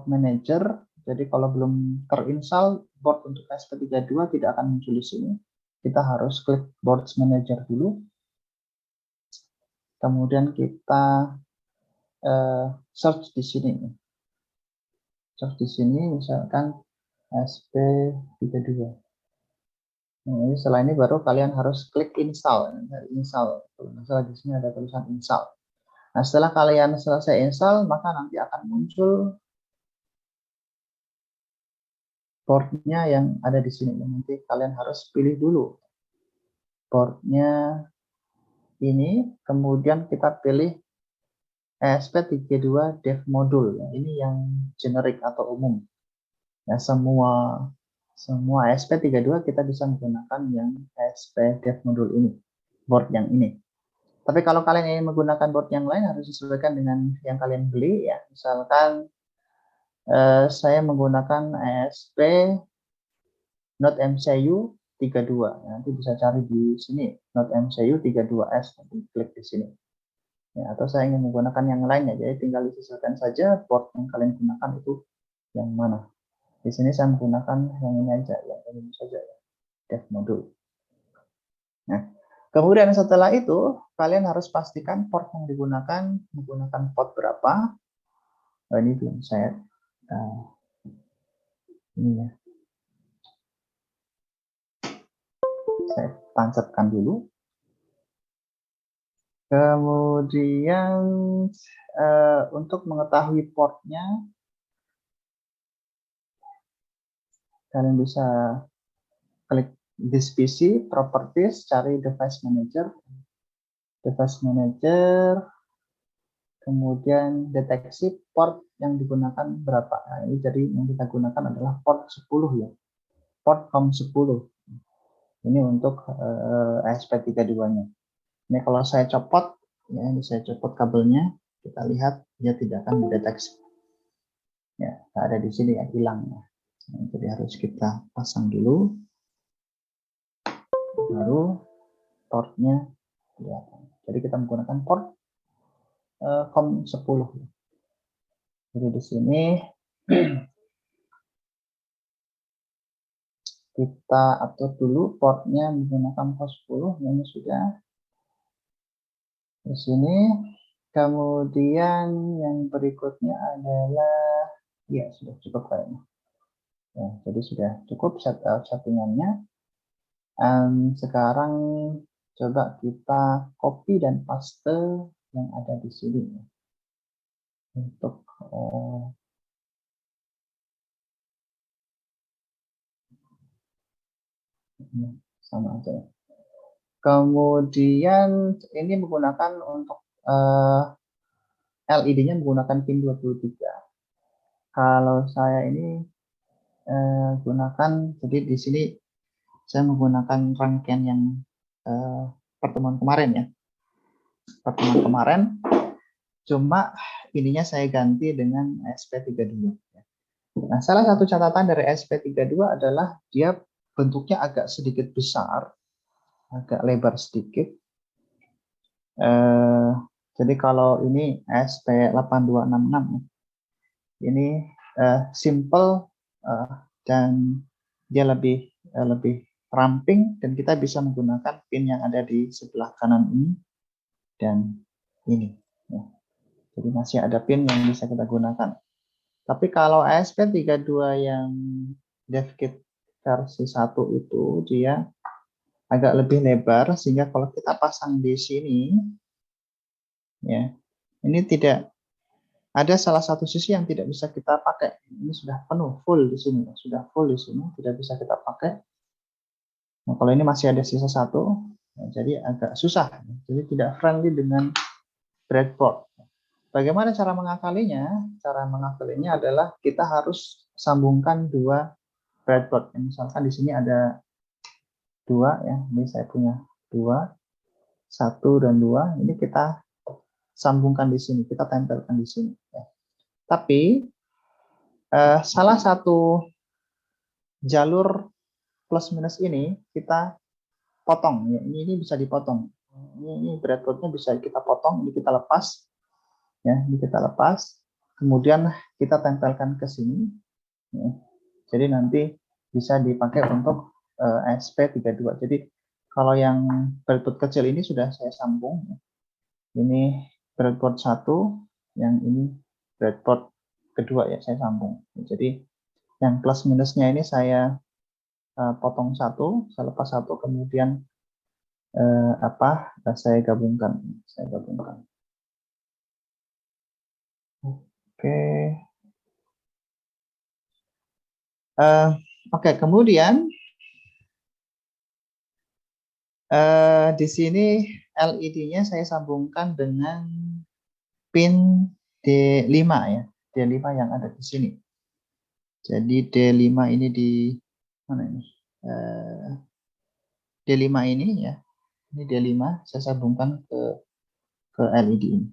manager. Jadi kalau belum terinstall board untuk SP32 tidak akan muncul di sini. Kita harus klik board manager dulu. Kemudian kita search di sini. Misalkan SP32. Nah, setelah ini baru kalian harus klik install. Misalnya di sini ada tulisan install. Nah, setelah kalian selesai install, maka nanti akan muncul boardnya yang ada di sini. Nanti kalian harus pilih dulu boardnya ini, kemudian kita pilih ESP32 Dev Module. Ini yang generik atau umum. Ya, semua ESP32 kita bisa menggunakan yang ESP Dev Module ini, board yang ini. Tapi kalau kalian ingin menggunakan board yang lain harus disesuaikan dengan yang kalian beli ya. Misalkan saya menggunakan ESP Node MCU 32. Nanti bisa cari di sini Node MCU 32S, nanti klik di sini. Ya, atau saya ingin menggunakan yang lainnya, jadi tinggal disesuaikan saja board yang kalian gunakan itu yang mana. Di sini saya menggunakan yang ini aja, yang ini saja ya, Dev Module. Nah, kemudian setelah itu kalian harus pastikan port yang digunakan menggunakan port berapa. Oh, ini belum saya ini ya, saya tancapkan dulu. Kemudian untuk mengetahui portnya, kalian bisa klik this PC, properties, cari device manager, kemudian deteksi port yang digunakan berapa. Nah, ini jadi yang kita gunakan adalah port 10 ya, port COM10. Ini untuk ESP32-nya. Ini kalau saya copot, ya ini saya copot kabelnya, kita lihat dia tidak akan mendeteksi. Ya, ada di sini ya, hilang ya. Nah, jadi harus kita pasang dulu, baru portnya kelihatan. Jadi kita menggunakan port COM10. Jadi di sini kita atur dulu portnya menggunakan port 10. Ini sudah di sini. Kemudian yang berikutnya adalah ya sudah cukup kayaknya. Ya, jadi sudah cukup settingannya. Sekarang coba kita copy dan paste yang ada di sini untuk sama aja. Kemudian ini menggunakan untuk LED-nya menggunakan pin 23. Kalau saya ini gunakan, jadi di sini saya menggunakan rangkaian yang pertemuan kemarin ya. Pertemuan kemarin, cuma ininya saya ganti dengan SP32. Nah, salah satu catatan dari SP32 adalah dia bentuknya agak sedikit besar, agak lebar sedikit. Jadi kalau ini SP8266, ini simple dan dia lebih ramping, dan kita bisa menggunakan pin yang ada di sebelah kanan ini dan ini. Ya. Jadi masih ada pin yang bisa kita gunakan. Tapi kalau ESP32 yang DevKit versi 1 itu dia agak lebih lebar, sehingga kalau kita pasang di sini, ya, ini tidak ada salah satu sisi yang tidak bisa kita pakai. Ini sudah penuh, full di sini, sudah full di sini, tidak bisa kita pakai. Nah, kalau ini masih ada sisa satu, ya, jadi agak susah. Jadi tidak friendly dengan breadboard. Bagaimana cara mengakalinya? Cara mengakalinya adalah kita harus sambungkan dua breadboard. Misalkan di sini ada dua ya, ini saya punya dua, satu dan dua. Ini kita sambungkan di sini, kita tempelkan di sini. Ya. Tapi salah satu jalur plus minus ini kita potong. Ya. Ini bisa dipotong. Ini breadboardnya bisa kita potong, ini kita lepas. Ya, ini kita lepas. Kemudian kita tempelkan ke sini. Ya. Jadi nanti bisa dipakai untuk SP32. Jadi kalau yang breadboard kecil ini sudah saya sambung. Ini breadboard 1, yang ini breadboard kedua ya saya sambung. Jadi yang plus minusnya ini saya potong satu, saya lepas satu, kemudian saya gabungkan. Oke, kemudian Di sini LED-nya saya sambungkan dengan pin D5 ya. D5 yang ada di sini. Jadi D5 ini di mana ini? D5 ini ya. Ini D5 saya sambungkan ke LED ini.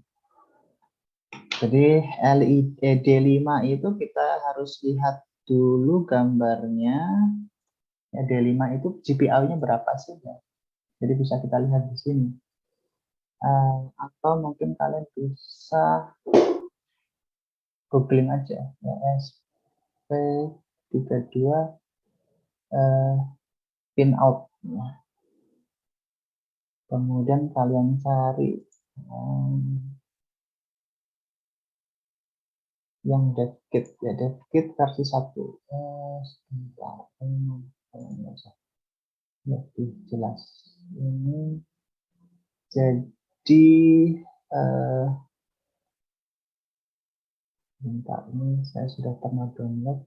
Jadi LED D5 itu kita harus lihat dulu gambarnya. Ya, D5 itu GPIO-nya berapa sih ya? Jadi bisa kita lihat di sini. Atau mungkin kalian bisa googling aja ya, SP32 pin out ya. Kemudian kalian cari yang DevKit ya, DevKit versi 1. Sebentar, lebih jelas ini. Jadi bentar, ini saya sudah pernah download.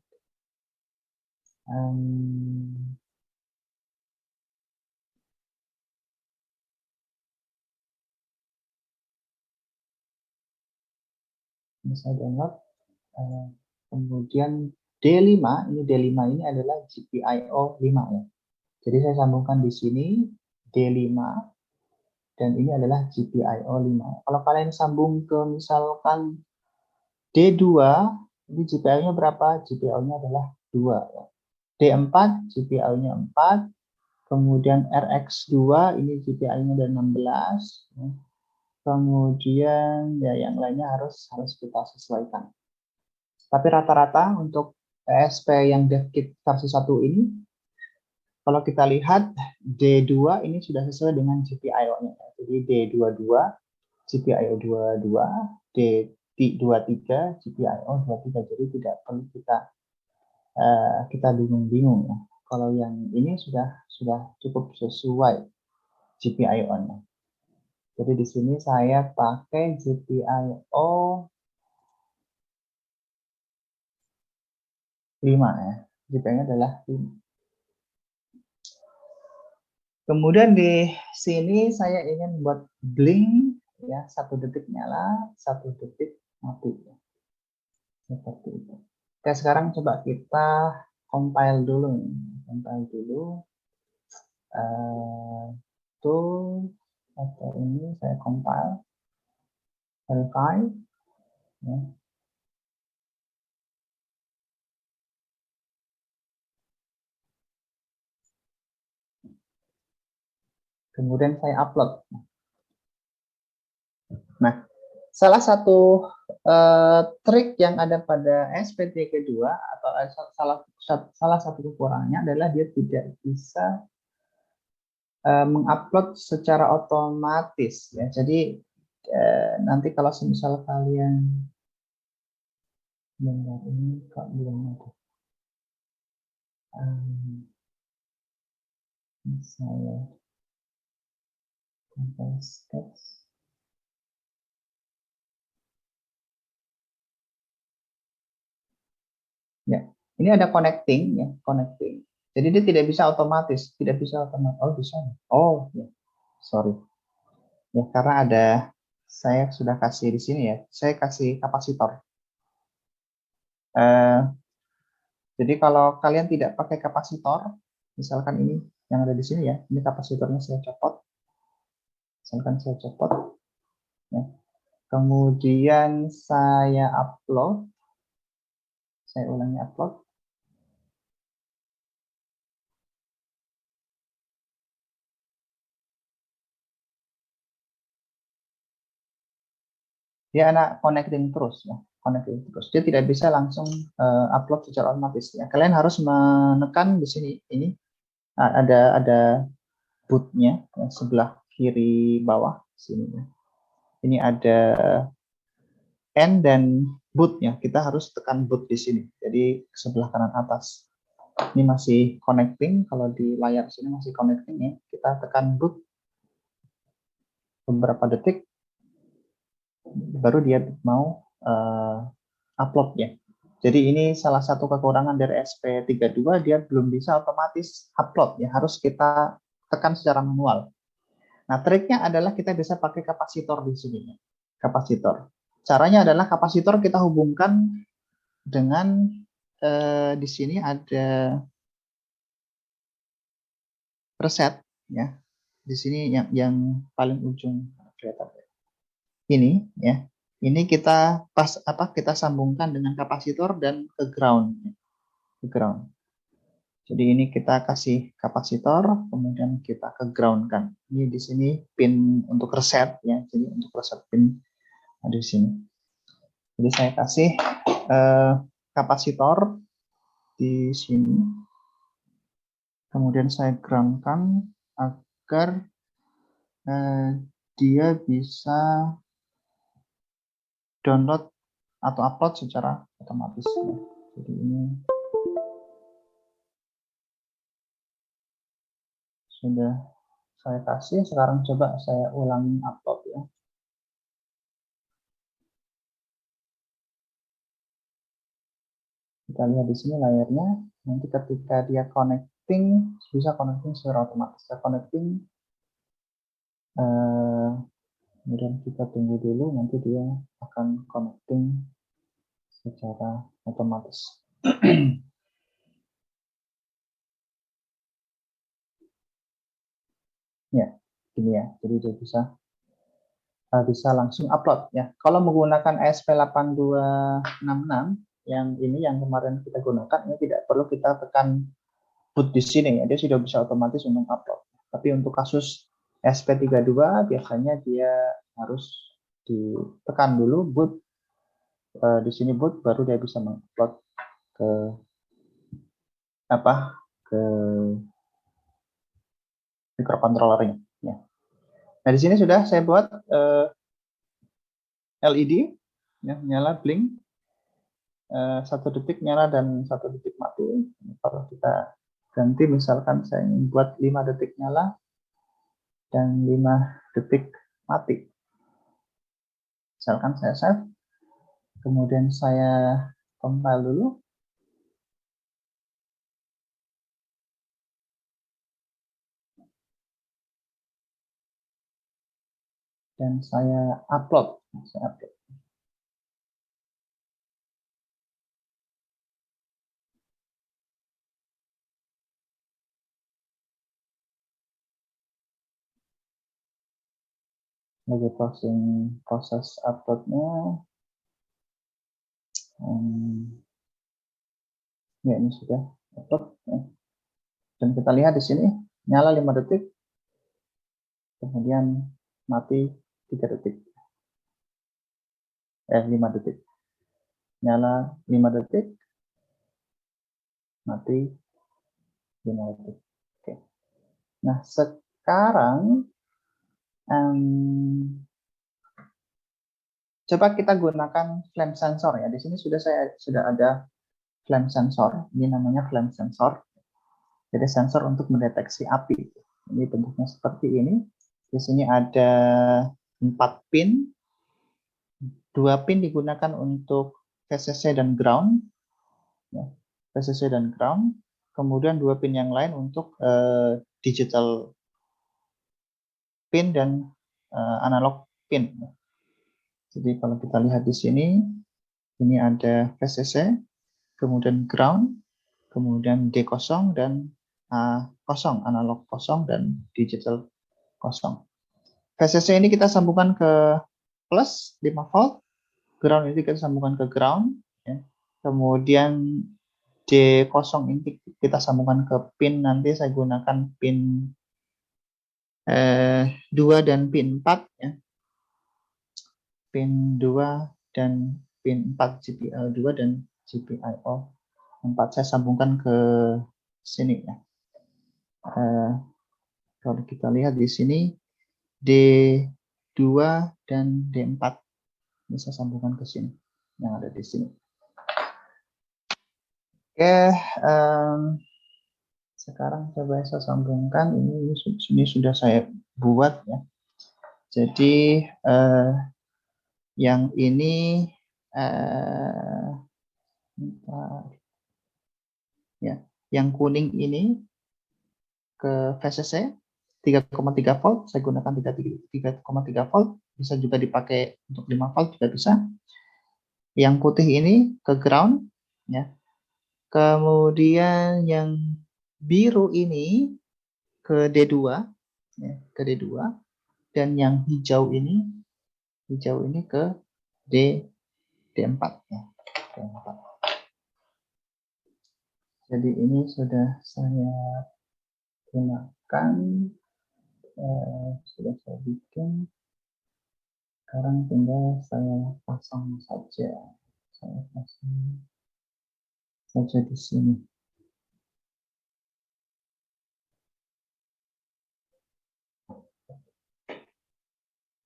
Ini saya download. Kemudian D5, ini adalah GPIO 5 ya. Jadi saya sambungkan di sini D5 dan ini adalah GPIO 5. Kalau kalian sambung ke misalkan D2, ini GPIO-nya berapa? GPIO-nya adalah 2 ya. D4 GPIO-nya 4. Kemudian RX2 ini GPIO-nya ada 16 ya. Kemudian ya yang lainnya harus kita sesuaikan. Tapi rata-rata untuk ESP yang DevKit versi 1 ini, kalau kita lihat D2 ini sudah sesuai dengan GPIO-nya. Jadi D22, GPIO 22, D23, GPIO 23. Jadi tidak perlu kita bingung-bingung ya. Kalau yang ini sudah cukup sesuai GPIO-nya. Jadi di sini saya pakai GPIO 5 ya. GPIO-nya adalah 5. Kemudian di sini saya ingin buat blink ya, 1 detik nyala, 1 detik mati. Seperti itu. Oke, sekarang coba kita compile dulu. Tool atau ini saya compile, verify. Ya. Kemudian saya upload. Nah, salah satu trik yang ada pada SPT kedua atau salah satu kekurangannya adalah dia tidak bisa mengupload secara otomatis ya. Jadi nanti kalau misal kalian dengar ini kok belum ada. Saya sketch. Ya, ini ada connecting ya, connecting. Jadi dia tidak bisa otomatis, Oh, bisa. Oh, ya. Sorry. Ya, karena ada saya sudah kasih di sini ya. Saya kasih kapasitor. Jadi kalau kalian tidak pakai kapasitor, misalkan ini yang ada di sini ya, ini kapasitornya saya copot. Misalkan saya copot. Ya. Kemudian saya upload. Saya ulangi upload. Dia anak connecting terus ya, connecting terus. Dia tidak bisa langsung upload secara otomatis ya. Kalian harus menekan di sini ini ada bootnya ya, sebelah kiri bawah sini ya. Ini ada N dan boot ya. Kita harus tekan boot di sini. Jadi sebelah kanan atas. Ini masih connecting. Kalau di layar sini masih connecting ya. Kita tekan boot beberapa detik. Baru dia mau upload ya. Jadi ini salah satu kekurangan dari SP32, dia belum bisa otomatis upload ya, harus kita tekan secara manual. Nah, triknya adalah kita bisa pakai kapasitor di sini. Kapasitor. Caranya adalah kapasitor kita hubungkan dengan di sini ada reset ya. Di sini yang paling ujung kelihatan. Ini ya. Ini kita kita sambungkan dengan kapasitor dan ke ground. Ke ground. Jadi ini kita kasih kapasitor, kemudian kita ke ground kan. Ini di sini pin untuk reset ya. Jadi untuk reset pin ada di sini. Jadi saya kasih kapasitor di sini. Kemudian saya groundkan agar dia bisa download atau upload secara otomatis. Jadi ini sudah saya kasih. Sekarang coba saya ulangi upload ya. Kita lihat di sini layarnya. Nanti ketika dia connecting, bisa connecting secara otomatis. Saya connecting. Kemudian kita tunggu dulu, nanti dia akan connecting secara otomatis. Ya, gini ya. Jadi dia bisa langsung upload ya. Kalau menggunakan ESP8266 yang ini yang kemarin kita gunakan, ini tidak perlu kita tekan boot di sini ya. Dia sudah bisa otomatis untuk upload. Tapi untuk kasus ESP32 biasanya dia harus ditekan dulu boot. Di sini boot baru dia bisa mengupload ke ke microcontrollernya ya. Nah, di sini sudah saya buat LED ya, nyala blink 1 detik nyala dan 1 detik mati. Kalau kita ganti misalkan saya ingin buat 5 detik nyala dan 5 detik mati. Misalkan saya save, kemudian saya compile dulu. Dan saya upload. Lagi proses uploadnya. Ya, ini sudah upload ya. Dan kita lihat di sini nyala 5 detik, kemudian mati 3 detik. 5 detik. Nyala 5 detik, mati 5 detik. Oke. Nah, sekarang coba kita gunakan flame sensor ya. Di sini sudah ada flame sensor. Ini namanya flame sensor. Jadi sensor untuk mendeteksi api. Ini bentuknya seperti ini. Di sini ada 4 pin. 2 pin digunakan untuk VCC dan ground. Ya, VCC dan ground. Kemudian 2 pin yang lain untuk digital pin dan analog pin. Jadi kalau kita lihat di sini, ini ada VCC, kemudian ground, kemudian D0 dan kosong, analog kosong dan digital kosong. VCC ini kita sambungkan ke plus 5 volt, ground ini kita sambungkan ke ground, ya. Kemudian D0 ini kita sambungkan ke pin, nanti saya gunakan pin 2 dan pin 4 ya. Pin 2 dan pin 4 GPIO 2 dan GPIO 4 saya sambungkan ke sini ya. Kalau kita lihat di sini D2 dan D4 bisa sambungkan ke sini yang ada di sini. Oke, sekarang coba saya sambungkan ini sudah saya buat ya. Jadi yang ini ya, yang kuning ini ke VCC 3,3 volt, saya gunakan 3,3 volt, bisa juga dipakai untuk 5 volt juga bisa. Yang putih ini ke ground, ya. Kemudian yang biru ini ke D2, ya, ke D2, dan yang hijau ini ke D4, ya. D4. Jadi ini sudah saya gunakan, sudah saya bikin. Sekarang tinggal saya pasang saja. Saya pasang saja di sini.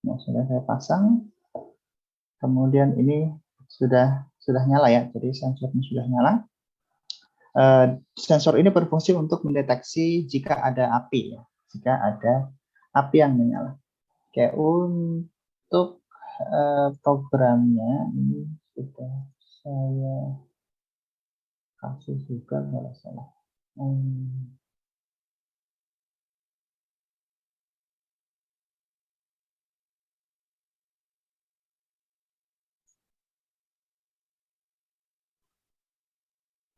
Nah, sudah saya pasang. Kemudian ini sudah nyala ya. Jadi sensornya sudah nyala. Sensor ini berfungsi untuk mendeteksi jika ada api ya. Jika ada api yang menyala. Oke, untuk programnya ini sudah saya kasih juga kalau salah.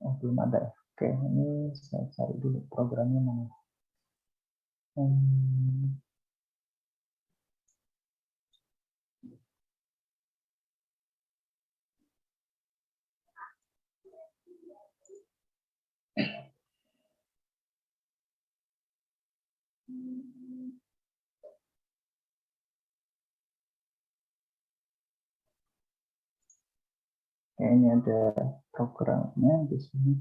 Oh, belum ada ya. Oke, ini saya cari dulu programnya mana. Ini ada programnya di sini.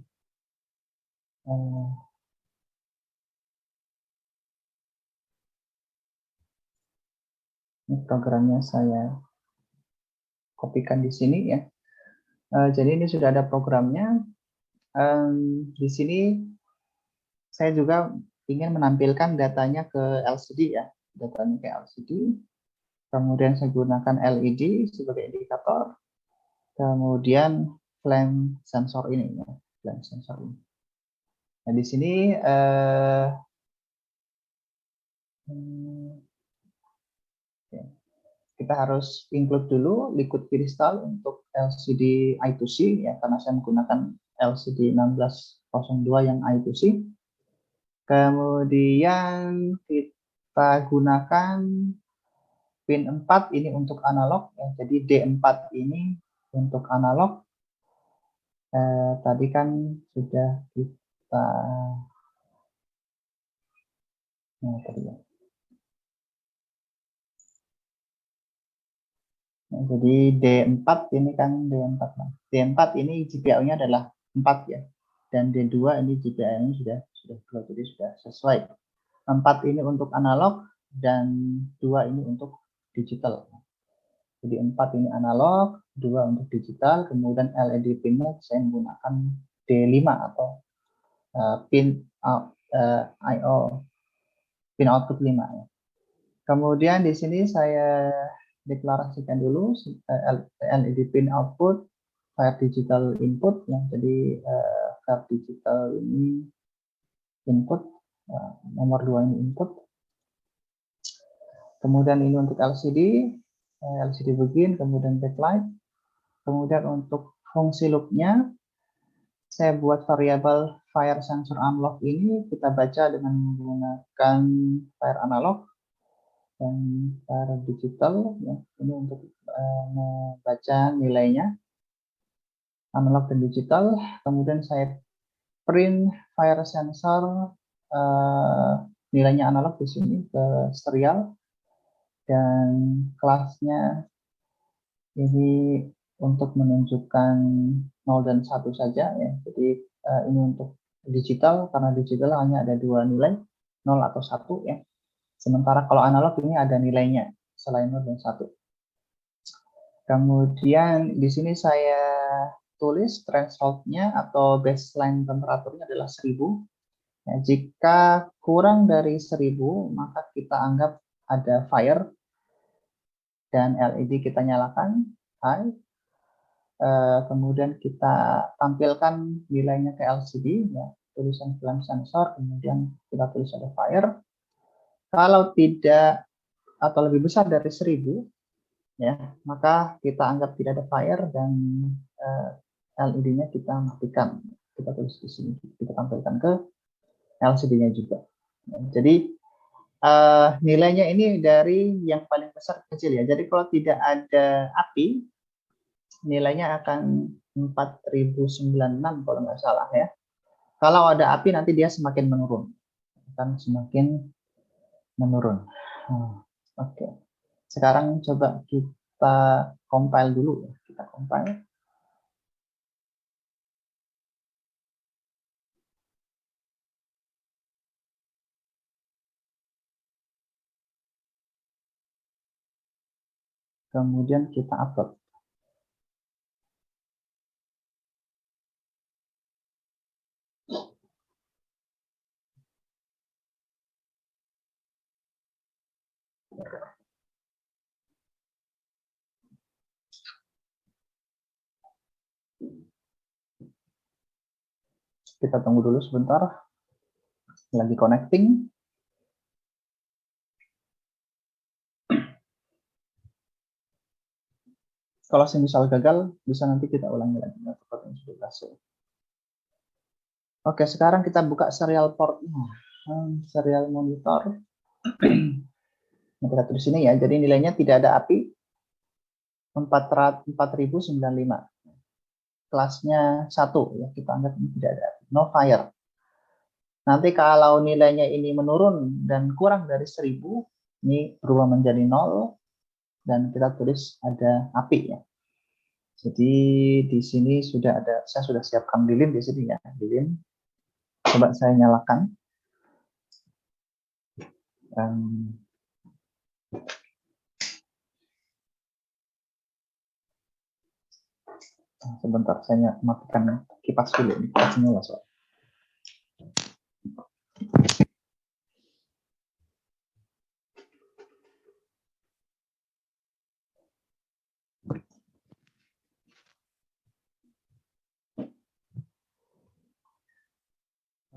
Ini programnya saya kopikan di sini ya. Jadi ini sudah ada programnya. Di sini saya juga ingin menampilkan datanya ke LCD ya, datanya ke LCD. Kemudian saya gunakan LED sebagai indikator. Kemudian flame sensor ini ya, flame sensor ini. Nah di sini kita harus include dulu liquid crystal untuk LCD I2C ya, karena saya menggunakan LCD 1602 yang I2C. Kemudian kita gunakan pin 4 ini untuk analog ya. Jadi D4 ini untuk analog. Tadi kan sudah kita tadi ya. Nah, jadi D4 ini kan D4. D4 ini GPIO-nya adalah 4 ya. Dan D2 ini GPIO-nya sudah 2, jadi sudah sesuai. 4 ini untuk analog dan 2 ini untuk digital. Jadi 4 ini analog, 2 untuk digital, kemudian LED pin-nya saya menggunakan D5 atau pin IO pin output 5 ya. Kemudian di sini saya deklarasikan dulu LED pin output, fire digital input ya. Jadi fire digital ini input, nomor 2 ini input. Kemudian ini untuk LCD begin, kemudian backlight. Kemudian untuk fungsi loopnya, saya buat variabel fire sensor unlock ini kita baca dengan menggunakan fire analog dan fire digital. Ya. Ini untuk membaca nilainya, analog dan digital. Kemudian saya print fire sensor nilainya analog di sini ke serial. Dan kelasnya ini untuk menunjukkan 0 dan 1 saja ya. Jadi ini untuk digital, karena digital hanya ada 2 nilai, 0 atau 1 ya. Sementara kalau analog ini ada nilainya selain 0 dan 1. Kemudian di sini saya tulis threshold-nya atau baseline temperaturnya adalah 1000. Ya, jika kurang dari 1000 maka kita anggap ada fire dan LED kita nyalakan high. Kemudian kita tampilkan nilainya ke LCD ya, tulisan flame sensor, kemudian kita tulis ada fire. Kalau tidak atau lebih besar dari 1000, ya, maka kita anggap tidak ada fire dan LED-nya kita matikan. Kita tulis di sini, kita tampilkan ke LCD-nya juga. Jadi nilainya ini dari yang paling besar ke kecil ya. Jadi kalau tidak ada api, nilainya akan 4096 kalau nggak salah ya. Kalau ada api nanti dia semakin menurun, akan semakin menurun. Oke. Sekarang coba kita compile dulu ya. Kita compile. Kemudian kita upload. Kita tunggu dulu sebentar. Lagi connecting. Kalau misal gagal, bisa nanti kita ulangi lagi. Yang sudah berhasil. Oke, sekarang kita buka serial portnya. Serial monitor. Kita tulis sini ya. Jadi nilainya tidak ada api. 4095. Kelasnya 1 ya. Kita anggap ini tidak ada api. No fire. Nanti kalau nilainya ini menurun dan kurang dari 1000, ini berubah menjadi 0 dan kita tulis ada api ya. Jadi di sini sudah ada, saya sudah siapkan lilin di sini ya, lilin. Coba saya nyalakan. Sebentar, saya matikan kipas dulu. Ini kipas nyala soal.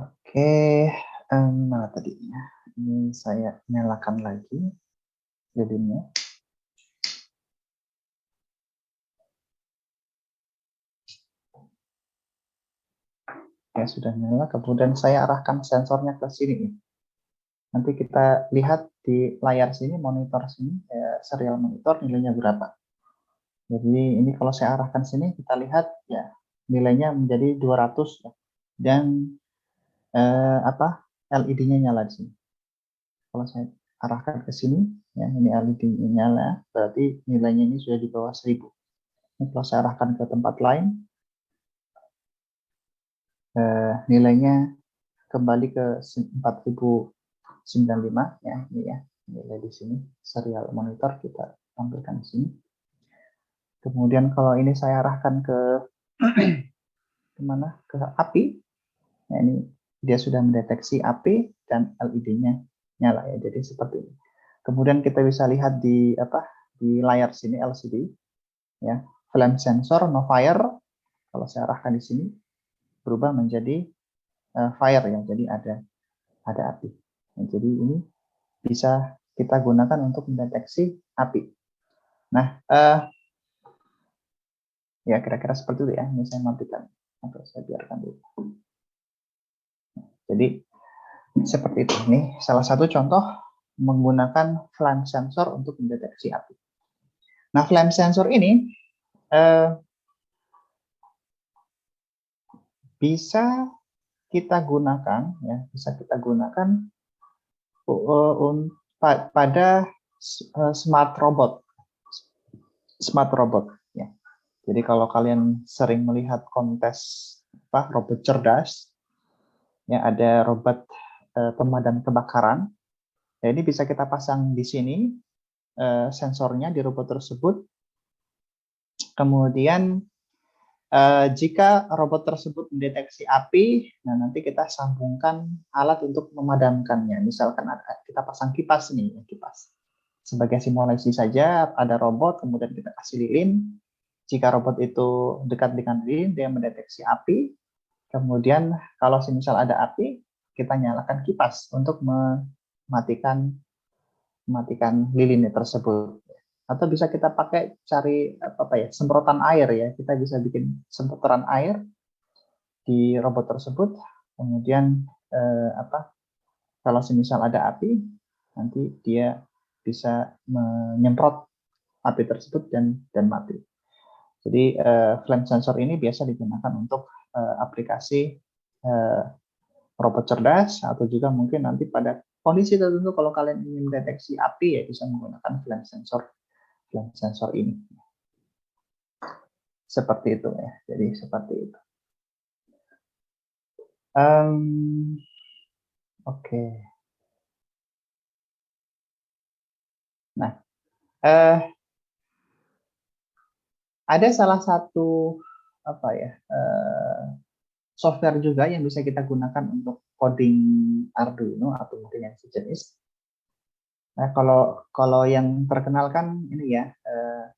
Oke, mana tadinya? Ini saya nyalakan lagi lilinnya. Ya, sudah nyala. Kemudian saya arahkan sensornya ke sini. Nanti kita lihat di layar sini, monitor sini, serial monitor nilainya berapa. Jadi ini kalau saya arahkan sini, kita lihat ya nilainya menjadi 200 ya. Dan LED-nya nyala di sini. Kalau saya arahkan ke sini, ya ini LED-nya nyala, berarti nilainya ini sudah di bawah 1000. Ini kalau saya arahkan ke tempat lain, nilainya kembali ke 4095 ya, ini ya nilai di sini serial monitor kita tampilkan di sini. Kemudian kalau ini saya arahkan ke kemana? Ke api. Nah, ini dia sudah mendeteksi api dan LED-nya nyala ya. Jadi seperti ini. Kemudian kita bisa lihat di layar sini LCD ya. Flame sensor no fire. Kalau saya arahkan di sini berubah menjadi fire ya. Jadi ada api. Nah, jadi ini bisa kita gunakan untuk mendeteksi api. Nah, ya kira-kira seperti itu ya. Ini saya matikan atau saya biarkan dulu. Jadi seperti itu. Ini salah satu contoh menggunakan flame sensor untuk mendeteksi api. Nah, flame sensor ini bisa kita gunakan ya, pada smart robot ya. Jadi kalau kalian sering melihat kontes robot cerdas ya, ada robot pemadam kebakaran. Ya, ini bisa kita pasang di sini sensornya di robot tersebut. Kemudian jika robot tersebut mendeteksi api, nah nanti kita sambungkan alat untuk memadamkannya. Misalkan kita pasang kipas nih, kipas. Sebagai simulasi saja, ada robot, kemudian kita kasih lilin. Jika robot itu dekat dengan lilin, dia mendeteksi api. Kemudian kalau misal ada api, kita nyalakan kipas untuk mematikan mematikan lilin tersebut. Atau bisa kita pakai cari semprotan air ya. Kita bisa bikin semprotan air di robot tersebut. Kemudian kalau semisal ada api, nanti dia bisa menyemprot api tersebut dan mati. Jadi flame sensor ini biasa digunakan untuk aplikasi robot cerdas, atau juga mungkin nanti pada kondisi tertentu kalau kalian ingin mendeteksi api ya bisa menggunakan flame sensor ini. Seperti itu ya. Jadi seperti itu. Oke. Nah, ada salah satu software juga yang bisa kita gunakan untuk coding Arduino atau mungkin yang sejenis. Nah, kalau yang terkenal kan ini ya,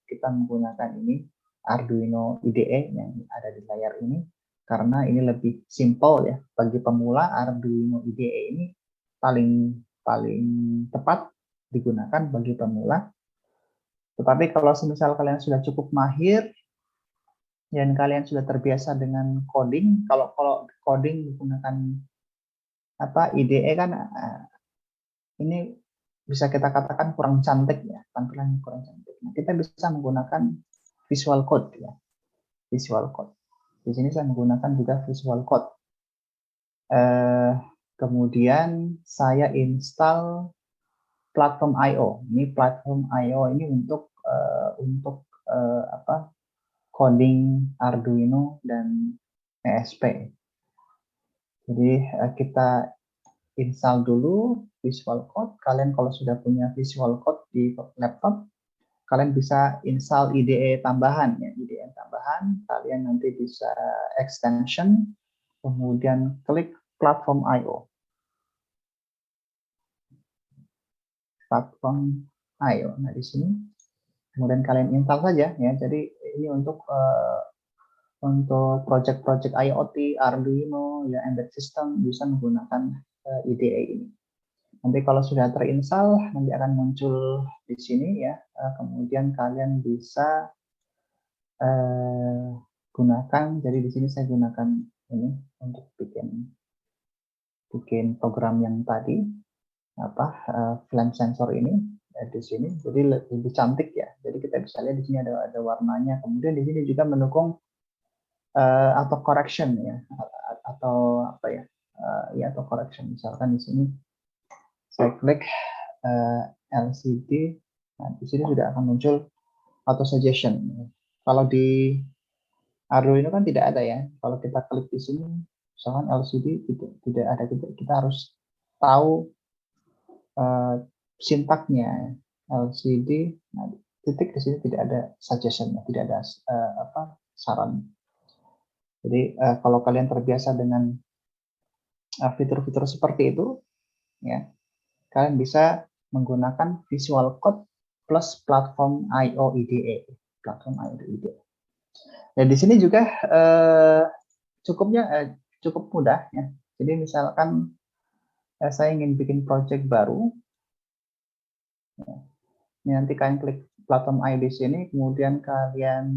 kita menggunakan ini Arduino IDE yang ada di layar ini, karena ini lebih simple ya. Bagi pemula, Arduino IDE ini paling tepat digunakan bagi pemula. Tetapi kalau semisal kalian sudah cukup mahir dan kalian sudah terbiasa dengan coding, kalau coding menggunakan IDE kan ini bisa kita katakan kurang cantik ya, tampilannya kurang cantik. Nah, kita bisa menggunakan Visual Code ya, Visual Code. Di sini saya menggunakan juga Visual Code. Kemudian saya install platform I/O. Ini platform I/O ini untuk coding Arduino dan ESP. Jadi kita install dulu Visual Code. Kalian kalau sudah punya Visual Code di laptop, kalian bisa install IDE tambahan ya, IDE tambahan. Kalian nanti bisa extension, kemudian klik platform I/O. Platform I/O. Nah, di sini kemudian kalian install saja ya. Jadi ini untuk project-project IoT, Arduino, ya embedded system bisa menggunakan IDE ini. Nanti kalau sudah terinstall, nanti akan muncul di sini ya. Kemudian kalian bisa gunakan. Jadi di sini saya gunakan ini untuk bikin program yang tadi flame sensor ini di sini. Jadi lebih cantik ya. Jadi kita bisa lihat di sini ada warnanya. Kemudian di sini juga mendukung auto correction ya, atau auto correction. Misalkan di sini saya klik LCD, nah di sini sudah akan muncul auto suggestion. Kalau di Arduino kan tidak ada ya. Kalau kita klik di sini, misalkan LCD tidak ada, kita harus tahu sintaknya LCD. Nah, titik di sini tidak ada suggestion, tidak ada saran. Jadi kalau kalian terbiasa dengan fitur-fitur seperti itu, ya kalian bisa menggunakan Visual Code plus platform I/O IDE, platform I/O IDE. Dan di sini juga cukup mudah ya. Jadi misalkan saya ingin bikin project baru, ya, ini nanti kalian klik platform I di sini, kemudian kalian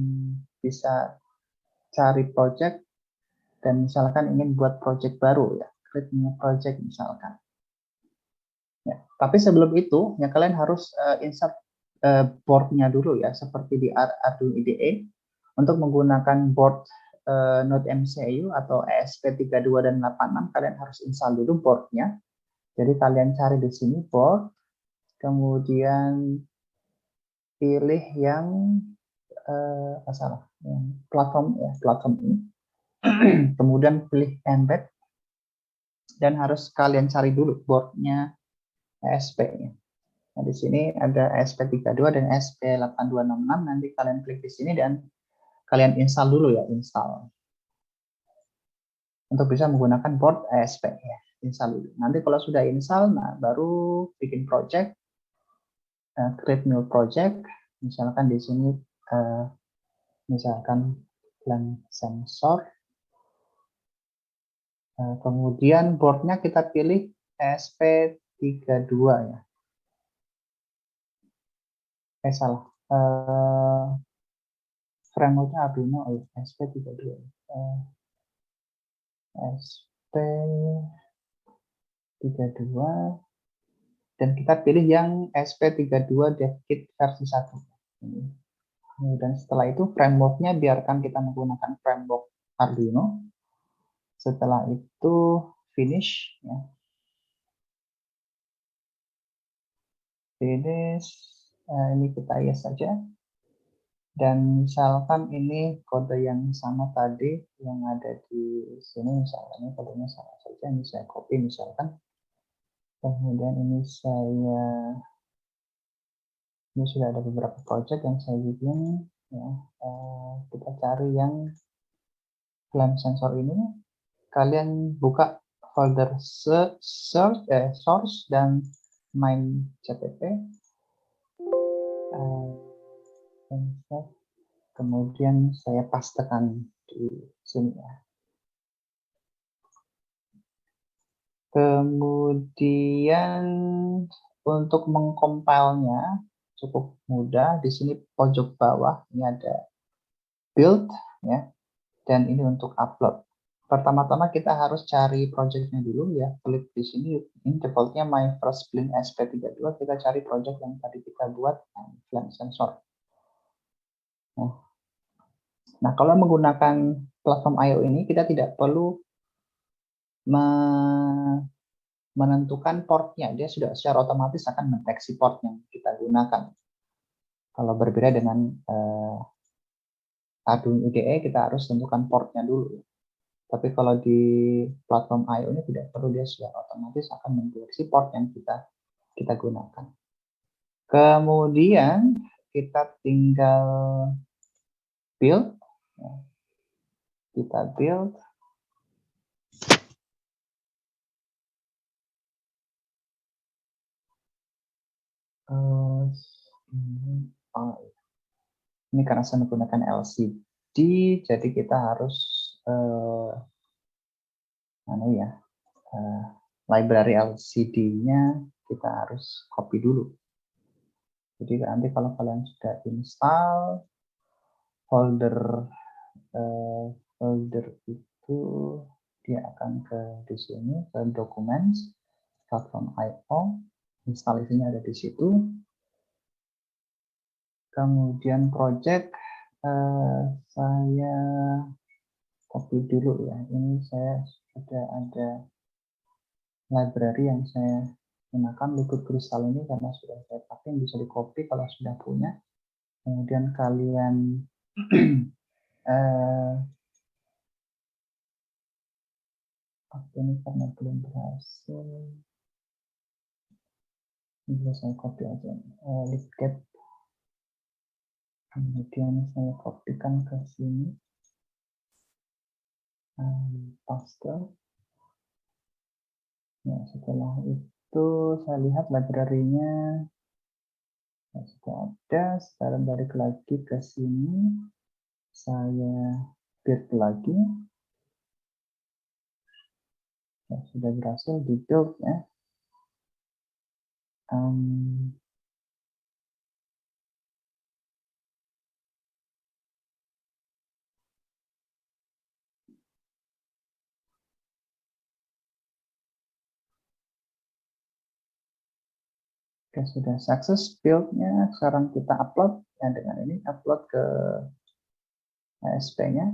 bisa cari project dan misalkan ingin buat project baru ya, klik new project misalkan. Ya, tapi sebelum itu ya kalian harus insert boardnya dulu ya, seperti di Arduino IDE. Untuk menggunakan board Node MCU atau ESP32 dan 86, kalian harus install dulu boardnya. Jadi kalian cari di sini board, kemudian pilih yang platform ini, kemudian pilih embed, dan harus kalian cari dulu boardnya ESP-nya. Nah, di sini ada ESP32 dan ESP8266. Nanti kalian klik di sini dan kalian install dulu ya, install. Untuk bisa menggunakan board ESP ya, install dulu. Nanti kalau sudah install, nah baru bikin project, create new project. Misalkan di sini, misalkan flame sensor. Kemudian boardnya kita pilih ESP32 ya. Salah. Frameworknya Arduino, SP32. SP32, dan kita pilih yang SP32 DevKit versi 1. Dan setelah itu frameworknya biarkan kita menggunakan framework Arduino. Setelah itu finish, ya. Finish, ini kita yes saja. Dan misalkan ini kode yang sama tadi yang ada di sini, misalnya kodenya sama saja, ini saya copy misalkan. Kemudian ini sudah ada beberapa project yang saya bikin, ya. Kita cari yang flame sensor ini. Kalian buka folder source dan main cpp. Kemudian saya pastekan di sini, ya. Kemudian untuk mengcompile-nya cukup mudah. Di sini pojok bawah ini ada build, ya, dan ini untuk upload. Pertama-tama kita harus cari project-nya dulu, ya. Klik di sini, ini defaultnya my first blink SP32. Kita cari project yang tadi kita buat, flame sensor. Nah, kalau menggunakan platform I/O ini kita tidak perlu menentukan portnya, dia sudah secara otomatis akan mendeteksi port yang kita gunakan. Kalau berbeda dengan Arduino IDE, kita harus tentukan portnya dulu. Tapi kalau di platform I/O ini tidak perlu, dia secara otomatis akan mendeteksi port yang kita gunakan. Kemudian kita tinggal build, ya. Kita build. Ini karena saya menggunakan LCD, jadi kita harus library LCD-nya kita harus copy dulu. Jadi nanti kalau kalian sudah install folder itu, dia akan ke di sini, ke documents, platform I/O, install isinya ada di situ. Kemudian project, saya copy dulu, ya. Ini saya sudah ada library yang saya gunakan, liquid crystal ini karena sudah saya pakai, bisa di copy kalau sudah punya. Kemudian kalian ini karena belum berhasil, bisa saya copy aja, liquid, kemudian saya kopikan ke sini, paste. Ya, setelah itu saya lihat library-nya sudah ada. Sekarang balik lagi ke sini, saya build lagi. Ya, sudah berhasil di build, ya. Oke, sudah sukses build-nya. Sekarang kita upload, ya, dengan ini upload ke ASP-nya.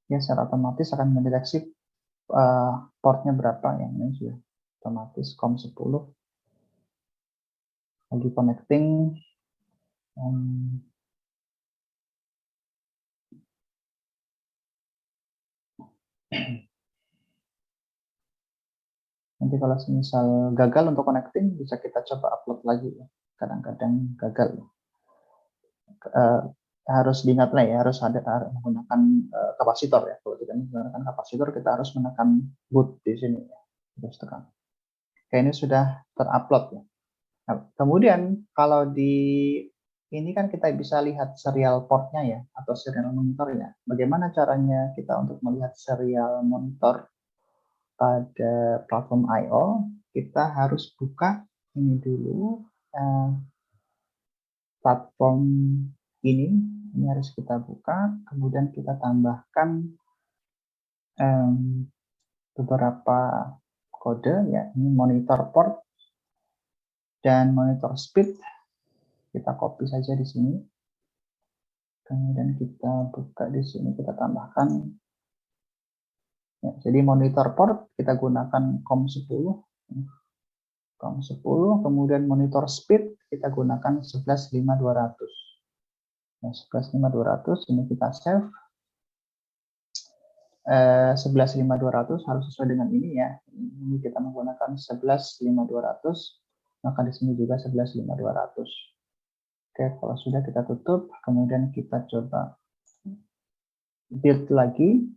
Ya, secara otomatis akan mendeteksi portnya berapa, yang ini sudah otomatis COM10 lagi connecting. Nanti kalau misal gagal untuk connecting, bisa kita coba upload lagi, ya. Kadang-kadang gagal. Harus diingat lah, ya, harus menggunakan kapasitor, ya. Kalau tidak menggunakan kapasitor, kita harus menekan boot di sini, ya. Terus tekan. Oke, ini sudah terupload, ya. Nah, kemudian kalau di ini kan kita bisa lihat serial portnya, ya, atau serial monitornya. Bagaimana caranya kita untuk melihat serial monitor pada platform I/O? Kita harus buka ini dulu, platform ini harus kita buka, kemudian kita tambahkan beberapa kode ya. Ini monitor port dan monitor speed, kita copy saja di sini. Kemudian kita buka di sini, kita tambahkan. Ya, jadi monitor port kita gunakan COM10, kemudian monitor speed kita gunakan 11.5200. Nah, 11.5200 ini kita save. 11.5200 harus sesuai dengan ini ya. Ini kita menggunakan 11.5200, maka di sini juga 11.5200. Oke, kalau sudah kita tutup, kemudian kita coba build lagi.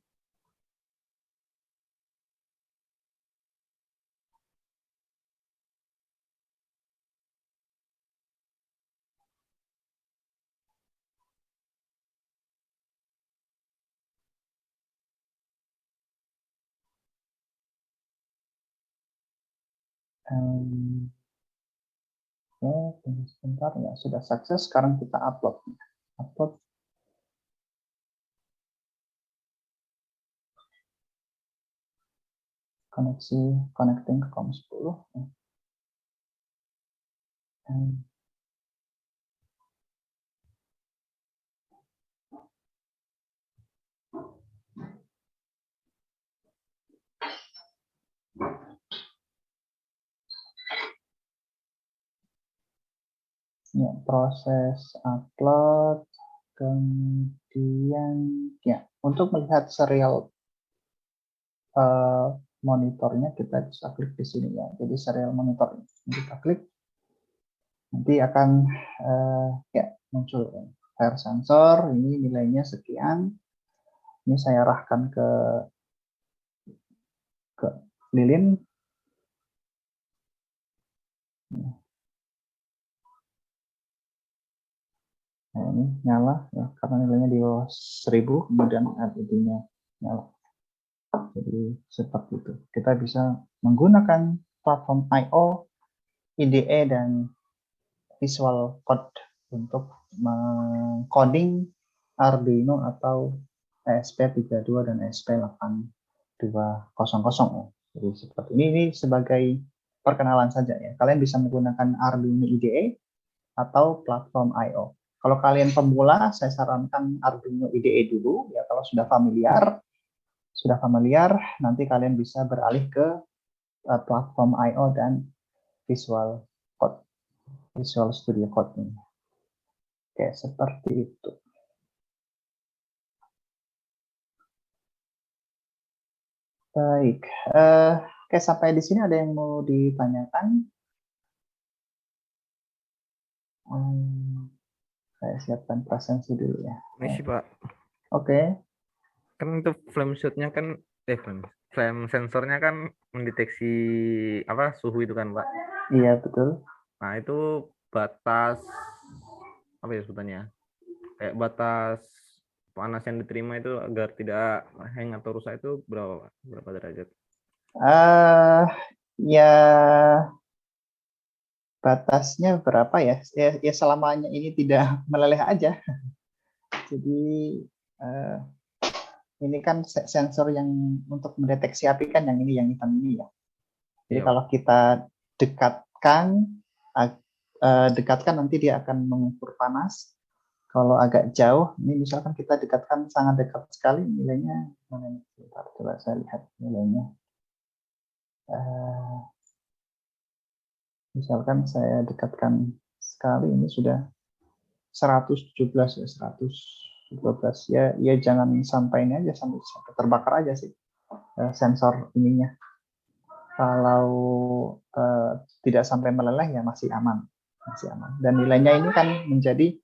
Oke, tunggu sebentar ya, sudah sukses. Sekarang kita upload. Upload. Connecting ke COM10. Ya, proses upload, kemudian ya untuk melihat serial monitornya kita bisa klik di sini ya. Jadi serial monitor ini kita klik, nanti akan ya muncul fire sensor. Ini nilainya sekian. Ini saya arahkan ke lilin. Nah, ini nyala ya, karena nilainya di bawah 1000, kemudian LED-nya nyala. Jadi seperti itu. Kita bisa menggunakan platform I/O, IDE, dan Visual Code untuk mengcoding Arduino atau ESP32 dan ESP8200 ya. Jadi seperti ini sebagai perkenalan saja ya. Kalian bisa menggunakan Arduino IDE atau platform I/O. Kalau kalian pemula, saya sarankan Arduino IDE dulu ya. Kalau sudah familiar, nanti kalian bisa beralih ke platform I/O dan Visual Code, Visual Studio Code ini. Oke, seperti itu. Baik, oke, sampai di sini ada yang mau ditanyakan? Saya siapkan presensi dulu ya. Ini sih Pak, Oke. kan itu flame shootnya kan, flame sensornya kan mendeteksi apa suhu itu kan Pak. Iya, betul. Nah itu batas apa ya sebutannya? Kayak batas panas yang diterima itu agar tidak hang atau rusak itu berapa Pak? Berapa derajat? Ya batasnya berapa ya? Ya selamanya ini tidak meleleh aja. Jadi ini kan sensor yang untuk mendeteksi api kan yang ini, yang hitam ini ya. Jadi Iya, kalau kita dekatkan nanti dia akan mengukur panas. Kalau agak jauh, ini misalkan kita dekatkan sangat dekat sekali, nilainya mana? Coba saya lihat nilainya. Misalkan saya dekatkan sekali, ini sudah 117 ya, 112 ya. Ya jangan sampai ini aja, sampai terbakar aja sih sensor ininya. Kalau tidak sampai meleleh ya masih aman, Dan nilainya ini kan menjadi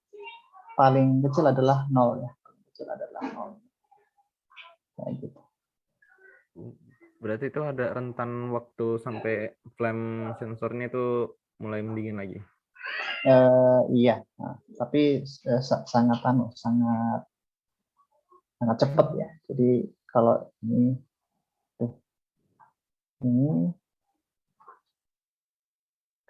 paling kecil adalah 0 ya, paling kecil adalah 0. Kayak gitu. berarti itu ada rentan waktu sampai flame sensornya itu mulai mendingin lagi. Iya, nah, tapi sangat cepat ya. Jadi kalau ini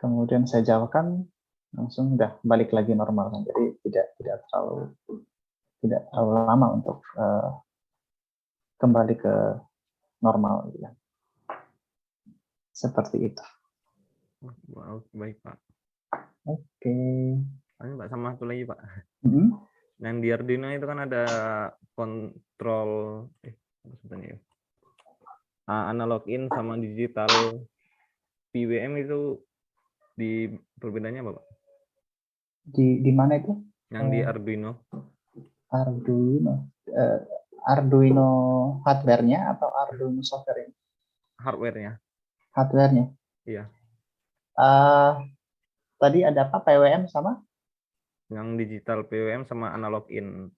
kemudian saya jawakan, langsung udah balik lagi normal kan. Jadi tidak terlalu lama untuk kembali ke normal ya. Seperti itu. Baik Pak. Oke. Ini Pak, sama satu lagi Pak. Hmm. Yang di Arduino itu kan ada kontrol apa sebenarnya? Analog in sama digital PWM itu di perbedaannya apa Pak? Di mana itu? Yang di Arduino. Arduino. Arduino hardware-nya atau Arduino software-nya? Hardware-nya. Hardware-nya. Iya. Tadi ada apa? PWM sama? Yang digital PWM sama analog in.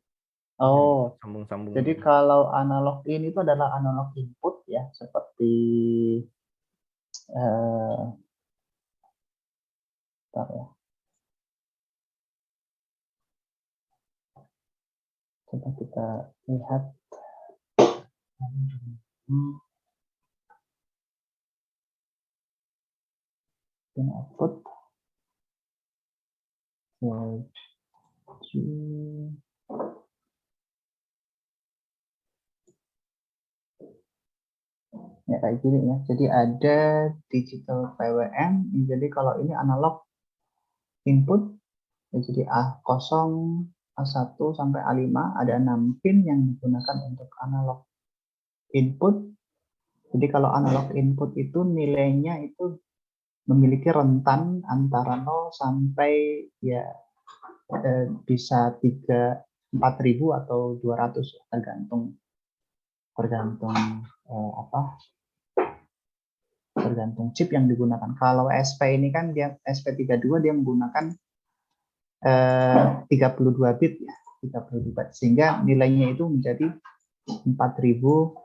Oh, Sambung-sambung. jadi kalau analog in itu adalah analog input ya, seperti bentar ya. Coba kita lihat. Output. Ya kayak gini ya. Jadi ada digital PWM. Jadi kalau ini analog input, ya jadi A0, A1 sampai A5 ada 6 pin yang digunakan untuk analog input. Jadi kalau analog input itu nilainya itu memiliki rentan antara 0 sampai ya bisa 4.000 atau 200 tergantung tergantung chip yang digunakan. Kalau SP ini kan dia SP32 dia menggunakan 32 bit ya, 32 bit sehingga nilainya itu menjadi 4095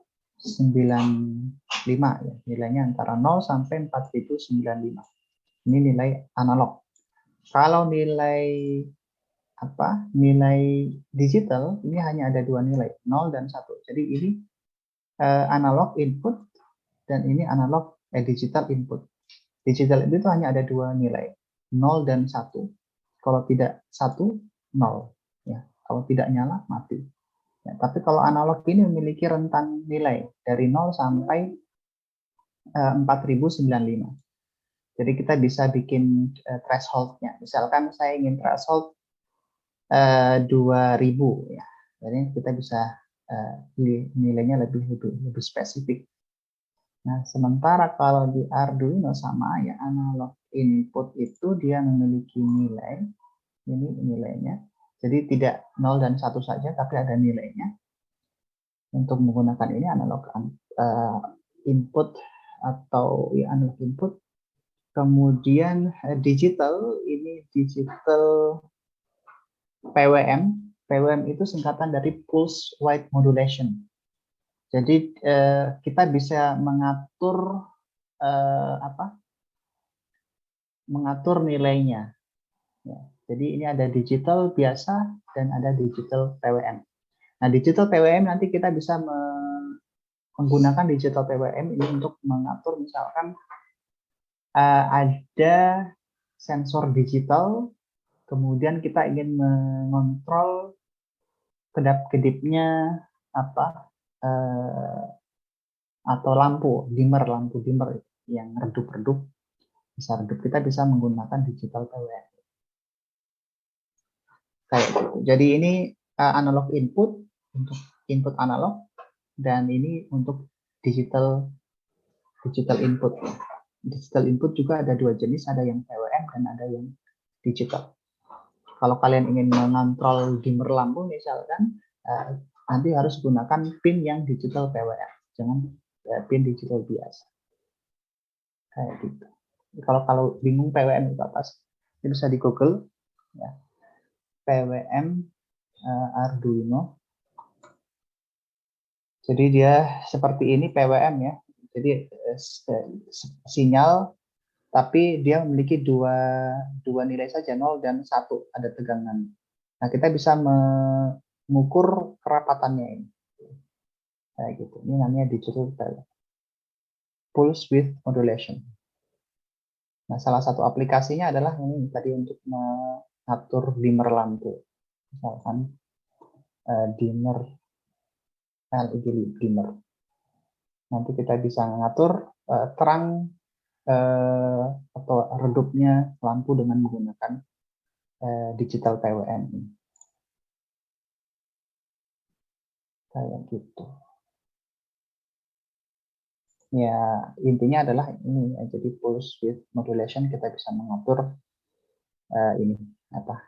ya. Nilainya antara 0 sampai 4095. Ini nilai analog. Kalau nilai digital ini hanya ada dua nilai, 0 dan 1. Jadi ini analog input dan ini analog digital input. Digital itu hanya ada dua nilai, 0 dan 1. Kalau tidak 1, 0. Ya. Kalau tidak nyala, mati. Ya, tapi kalau analog ini memiliki rentan nilai dari 0 sampai 4095. Jadi kita bisa bikin threshold-nya. Misalkan saya ingin threshold 2000 ya. Jadi kita bisa nilainya lebih spesifik. Nah, sementara kalau di Arduino sama ya, analog input itu dia memiliki nilai, ini nilainya. Jadi tidak 0 dan 1 saja, tapi ada nilainya. Untuk menggunakan ini analog input atau ya, analog input. Kemudian digital, ini digital PWM. PWM itu singkatan dari Pulse Width Modulation. Jadi kita bisa mengatur mengatur nilainya. Ya. Jadi ini ada digital biasa dan ada digital PWM. Nah, digital PWM nanti kita bisa menggunakan digital PWM ini untuk mengatur misalkan ada sensor digital, kemudian kita ingin mengontrol kedap-kedipnya atau lampu dimmer yang redup-redup bisa redup, kita bisa menggunakan digital PWM kayak gitu. Jadi ini analog input untuk input analog dan ini untuk digital input. Digital input juga ada dua jenis, ada yang PWM dan ada yang digital. Kalau kalian ingin mengontrol dimmer lampu misalkan, nanti harus gunakan pin yang digital PWM, jangan pin digital biasa. Kayak gitu. Kalau bingung PWM itu apa sih? Bisa di Google ya. PWM Arduino. Jadi dia seperti ini PWM ya. Jadi sinyal tapi dia memiliki dua nilai saja, 0 dan 1, ada tegangan. Nah, kita bisa mengukur kerapatannya ini. Kayak gitu. Ini namanya digital pulse width modulation. Nah, salah satu aplikasinya adalah ini tadi untuk mengatur dimmer lampu. Misalkan dimmer LED dimmer. Nanti kita bisa mengatur terang atau redupnya lampu dengan menggunakan digital PWM ini. Kayak gitu. Ya, intinya adalah ini ya, jadi pulse width modulation kita bisa mengatur ini apa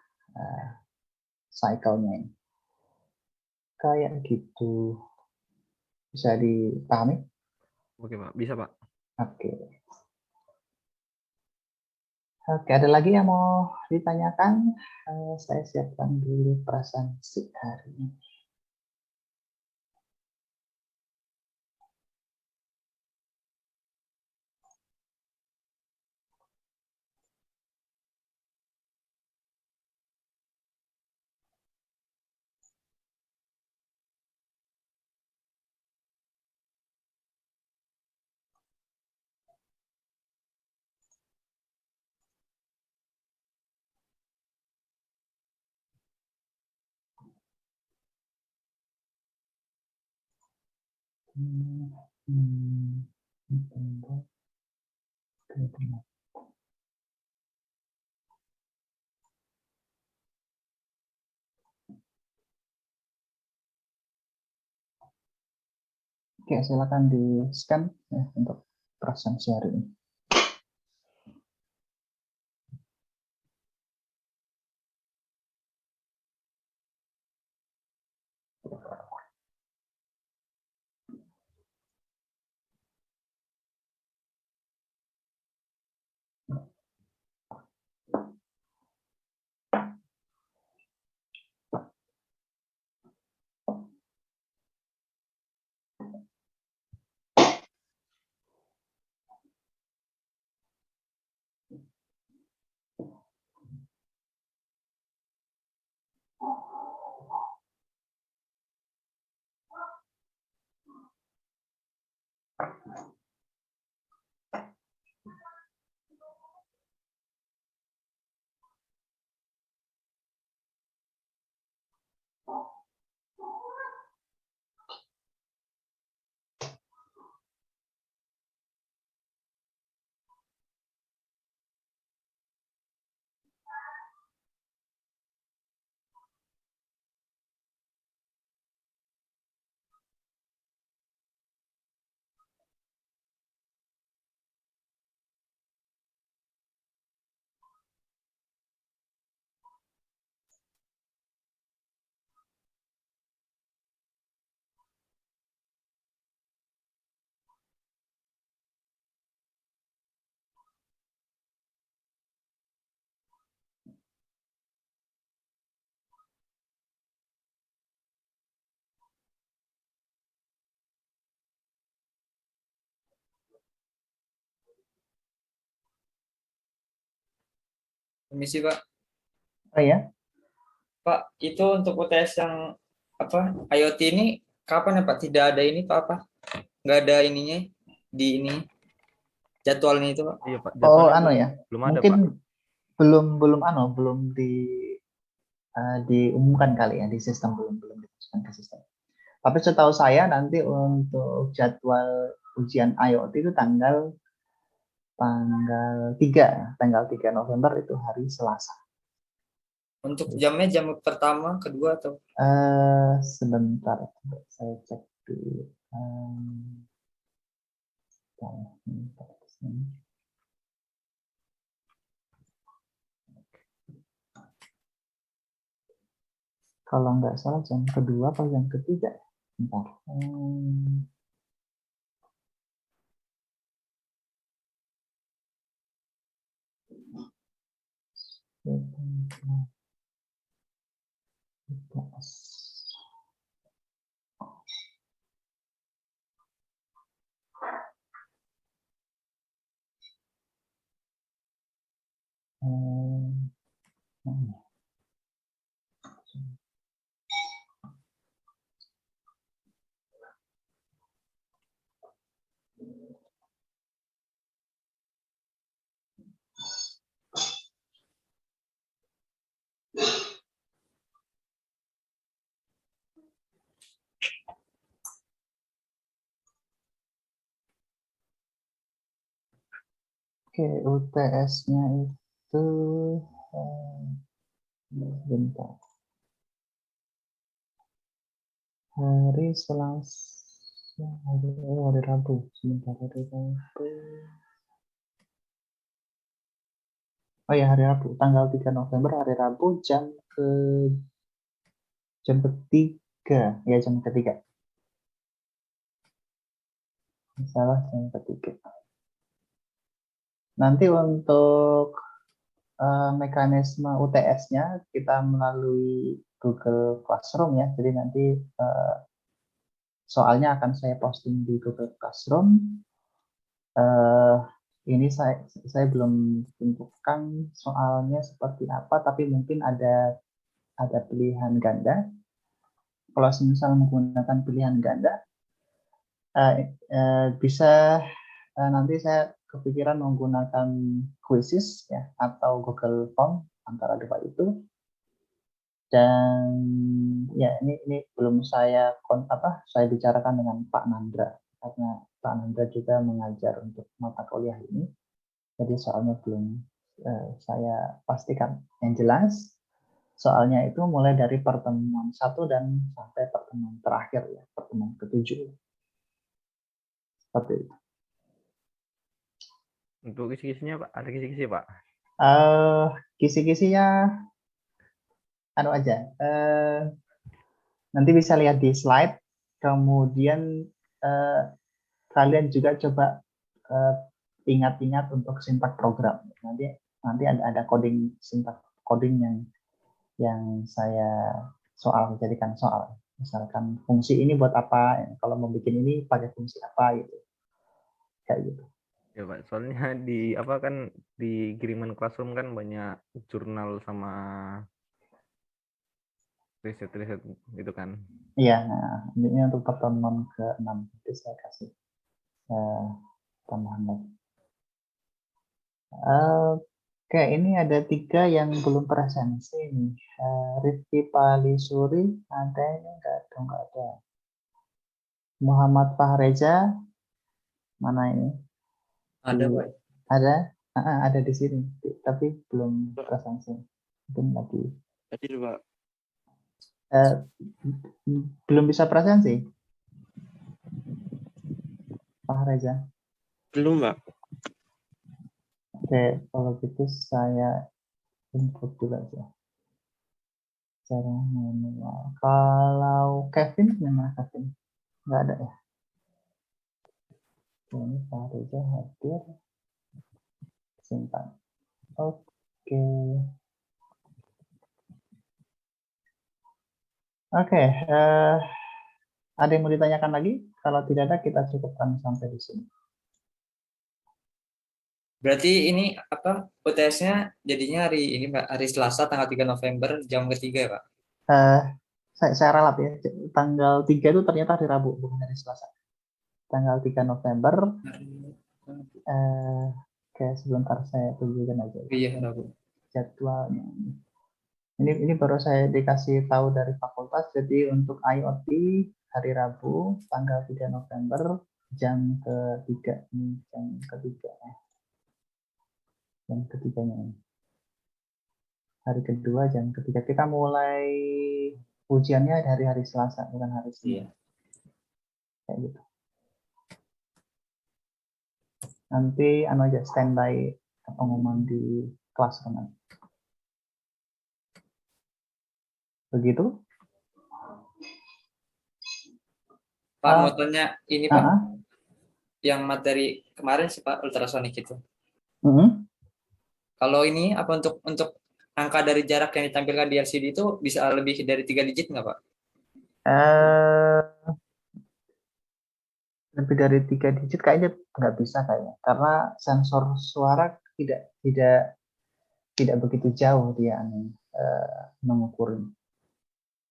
cycle-nya ini. Kayak gitu. Bisa dipahami? Oke, Pak. Bisa, Pak. Oke. Oke, ada lagi yang mau ditanyakan? Saya siapkan dulu presentasi hari ini. Oke, silakan di-scan ya, untuk presentasi hari ini. Permisi Pak. Oh ya, Pak, itu untuk UTS yang apa IoT ini kapan ya Pak? Tidak ada ini Pak apa? Nggak ada ininya di ini jadwalnya itu Pak. Iya, Pak. oh Jadwalnya anu ya, belum ada, mungkin Pak. belum diumumkan kali ya di sistem, belum dimasukkan ke sistem. Tapi setahu saya nanti untuk jadwal ujian IoT itu tanggal 3 November itu hari Selasa. Untuk jamnya jam pertama, kedua atau Sebentar, saya cek dulu. Kalau nggak salah jam kedua atau jam ketiga. Bentar. Oke, UTS-nya itu bentar. Hari Selasa, hari Rabu, sebentar, hari Rabu. Oh ya, hari Rabu, tanggal 3 November, hari Rabu, jam ketiga, ya jam ketiga. Salah jam ketiga. Nanti untuk mekanisme UTS-nya kita melalui Google Classroom ya. Jadi nanti soalnya akan saya posting di Google Classroom. Ini saya belum tentukan soalnya seperti apa, tapi mungkin ada pilihan ganda. Kalau misal menggunakan pilihan ganda, bisa nanti saya kepikiran menggunakan Quizzes ya atau Google Form antara dua itu. Dan ya ini belum saya bicarakan dengan Pak Nandra karena Pak Nandra juga mengajar untuk mata kuliah ini. Jadi soalnya belum saya pastikan. Yang jelas soalnya itu mulai dari pertemuan 1 dan sampai pertemuan terakhir ya, pertemuan ke-7. Seperti itu. Untuk kisi-kisinya Pak, ada kisi-kisi Pak? Kisi-kisinya aja. Nanti bisa lihat di slide. Kemudian kalian juga coba ingat-ingat untuk sintak program. Nanti ada coding sintak coding yang saya jadikan soal. Misalkan fungsi ini buat apa? Kalau mau bikin ini pakai fungsi apa gitu. Kayak gitu. Ya Pak, soalnya di apa kan di kiriman Classroom kan banyak jurnal sama riset-riset gitu kan. Iya, nah, ini untuk pertemuan ke-6 nanti saya kasih tambahan lagi. Oke, ini ada 3 yang belum presensi nih. Rifki Palisuri ada ini nggak ada. Muhammad Fahreza mana ini? Ada, Pak. Ada di sini, tapi belum presensi. Mungkin lagi. Pak. Belum bisa presensi, Fahreza. Belum, Pak. Oke, kalau gitu saya input dulu aja. Cara manual. Kalau Kevin gimana Kevin? Nggak ada ya? Ini Fahreza hadir. Simpan. Oke. Oke. Ada yang mau ditanyakan lagi? Kalau tidak ada, kita cukupkan sampai di sini. Berarti ini apa UTS-nya jadinya hari ini Pak, hari Selasa tanggal 3 November jam ketiga ya Pak? Saya ralat ya. Tanggal 3 itu ternyata hari Rabu, bukan hari Selasa. Tanggal 3 November. Oke, sebentar saya tunjukkan aja. Iya, Rabu. Jadwalnya. Ini baru saya dikasih tahu dari fakultas. Jadi untuk IoT hari Rabu tanggal 3 November jam ketiga. Ini jam ketiga. Jam ketiganya ini. Hari kedua jam ketiga. Kita mulai ujiannya dari hari Selasa, bukan hari Senin. Iya. Kayak gitu. Nanti aja standby pengumuman di kelas nanti. Begitu? Pak, mau tanya ini Pak, Uh-huh. yang materi kemarin sih Pak, ultrasonik itu. Uh-huh. Kalau ini apa untuk angka dari jarak yang ditampilkan di LCD itu bisa lebih dari 3 digit nggak Pak? Lebih dari 3 digit kayaknya nggak bisa kayaknya, karena sensor suara tidak begitu jauh dia mengukur.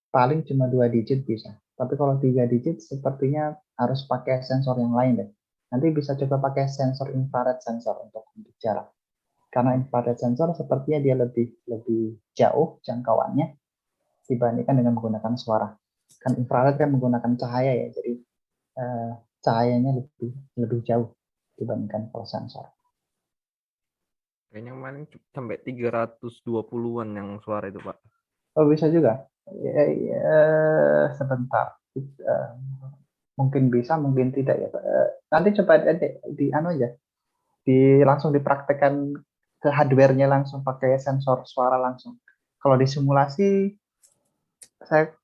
Paling cuma 2 digit bisa. Tapi kalau 3 digit sepertinya harus pakai sensor yang lain deh. Nanti bisa coba pakai sensor infrared sensor untuk jarak. Karena infrared sensor sepertinya dia lebih jauh jangkauannya dibandingkan dengan menggunakan suara. Kan infrared kan menggunakan cahaya ya, jadi cahayanya lebih jauh dibandingkan kalau sensor. Kayaknya kemarin sampai 320-an yang suara itu, Pak. Oh, bisa juga. Sebentar. Eh, Mungkin bisa, mungkin tidak ya. Nanti coba di anu aja, langsung dipraktekkan ke hardware-nya langsung pakai sensor suara langsung. Kalau di simulasi saya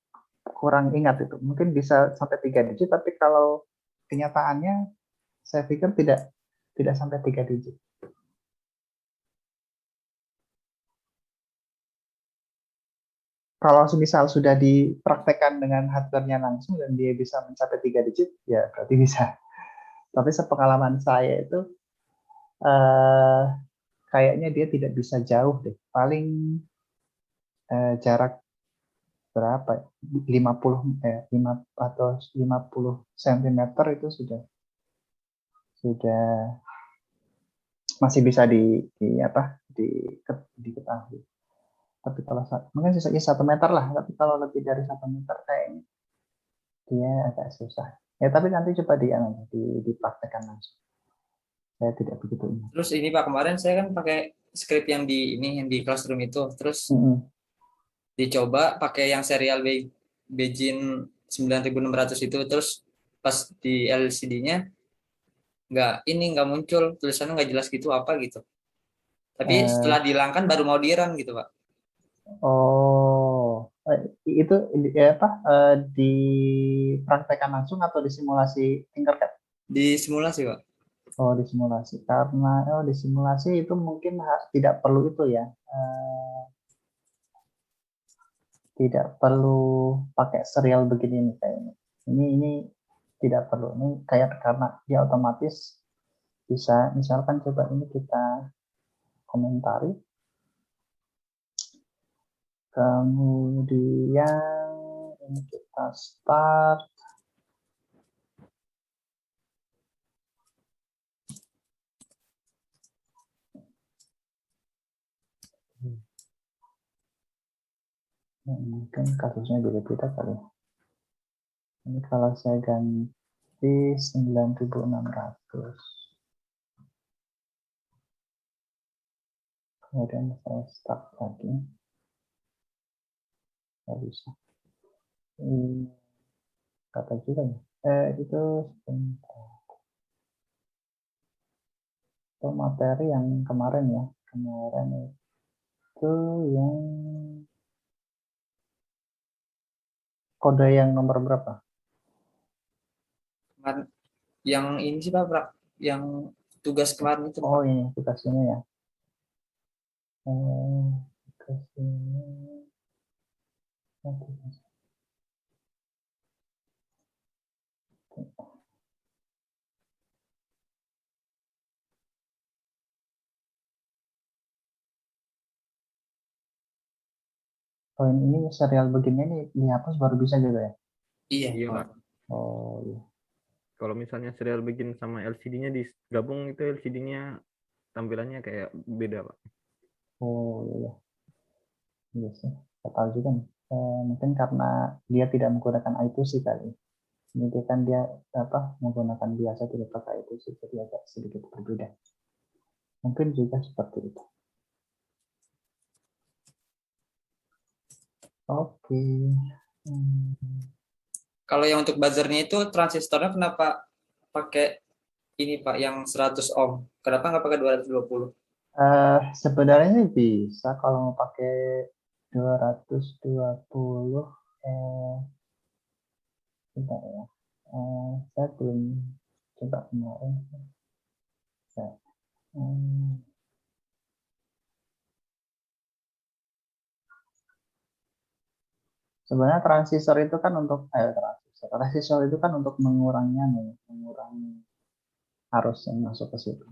kurang ingat itu. Mungkin bisa sampai 3 digit, tapi kalau kenyataannya saya pikir tidak sampai 3 digit. Kalau misal sudah dipraktekkan dengan hardware-nya langsung dan dia bisa mencapai 3 digit, ya berarti bisa. Tapi sepengalaman saya itu eh, kayaknya dia tidak bisa jauh deh. Paling jarak berapa? 50 5 atau 50 cm itu sudah masih bisa diketahui. Tapi kalau mungkin sisanya 1 meter lah. Tapi kalau lebih dari 1 meter kayaknya dia agak susah. Ya tapi nanti coba dipraktekkan langsung. Saya tidak begitu ingat. Terus ini Pak, kemarin saya kan pakai script yang di Classroom itu, terus dicoba pakai yang serial Beijing 9600 itu, terus pas di LCD-nya nggak muncul tulisannya, nggak jelas gitu apa gitu. Tapi setelah dihilangkan baru mau di-run gitu Pak. Oh, itu dipraktekkan langsung atau disimulasi Tinkercad? Di simulasi Pak. Oh, disimulasi. Karena disimulasi itu mungkin tidak perlu itu ya. Tidak perlu pakai serial begini nih kayaknya. Ini tidak perlu. Ini kayak karena dia otomatis bisa, misalkan coba ini kita komentari. Kemudian ini kita start. Mungkin kasusnya beda-beda kali. Ini kalau saya ganti 9600. Kemudian saya start lagi. Nggak bisa. Kata juga ya. Itu sebentar. Itu materi yang kemarin ya. Kemarin itu yang kode yang nomor berapa? Yang ini sih Pak, yang tugas kemarin itu. Oh, ini tugasnya ya. Tugasnya. Oh, ini serial begini nih dihapus baru bisa juga ya? Iya, Iya, Pak. Pak. Oh, iya. Kalau misalnya serial begin sama LCD-nya digabung, itu LCD-nya tampilannya kayak beda, Pak. Oh, iya. Iya sih. Saya tahu juga nih. Mungkin karena dia tidak menggunakan I2C kali. Ini kan dia menggunakan biasa tidak pakai I2C, jadi agak sedikit berbeda. Mungkin juga seperti itu. Oke. Kalau yang untuk buzzernya itu transistornya kenapa pakai ini Pak yang 100 ohm? Kenapa nggak pakai 220? Sebenarnya sih bisa kalau mau pakai 220. Tidak ya. Saya belum coba kemarin. Sebenarnya transistor itu kan untuk resistor itu kan untuk mengurangi arus yang masuk ke situ.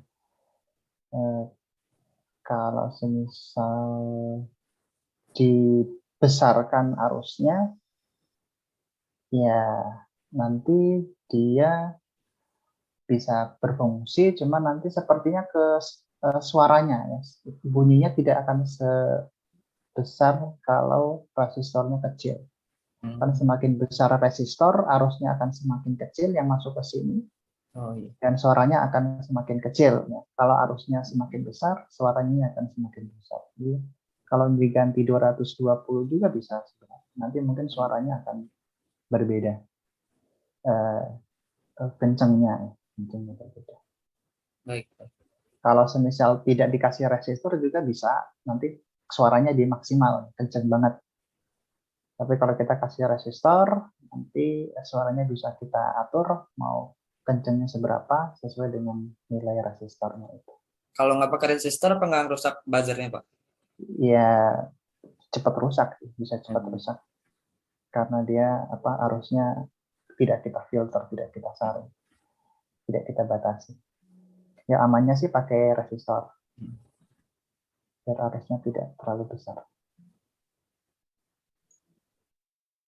Kalau semisal dibesarkan arusnya, ya nanti dia bisa berfungsi, cuma nanti sepertinya ke suaranya, ya. Bunyinya tidak akan sebesar kalau resistornya kecil. Kan semakin besar resistor, arusnya akan semakin kecil yang masuk ke sini. Oh iya. Dan suaranya akan semakin kecil. Ya. Kalau arusnya semakin besar, suaranya akan semakin besar. Jadi, kalau diganti 220 juga bisa sebenarnya. Nanti mungkin suaranya akan berbeda. Kencengnya berbeda. Baik. Kalau semisal tidak dikasih resistor juga bisa, nanti suaranya dimaksimal, kenceng banget. Tapi kalau kita kasih resistor, nanti suaranya bisa kita atur mau kencengnya seberapa sesuai dengan nilai resistornya itu. Kalau nggak pakai resistor apa nggak rusak buzzernya, Pak? Ya cepat rusak, bisa cepat rusak karena dia arusnya tidak kita filter, tidak kita saring, tidak kita batasi. Ya amannya sih pakai resistor biar arusnya tidak terlalu besar.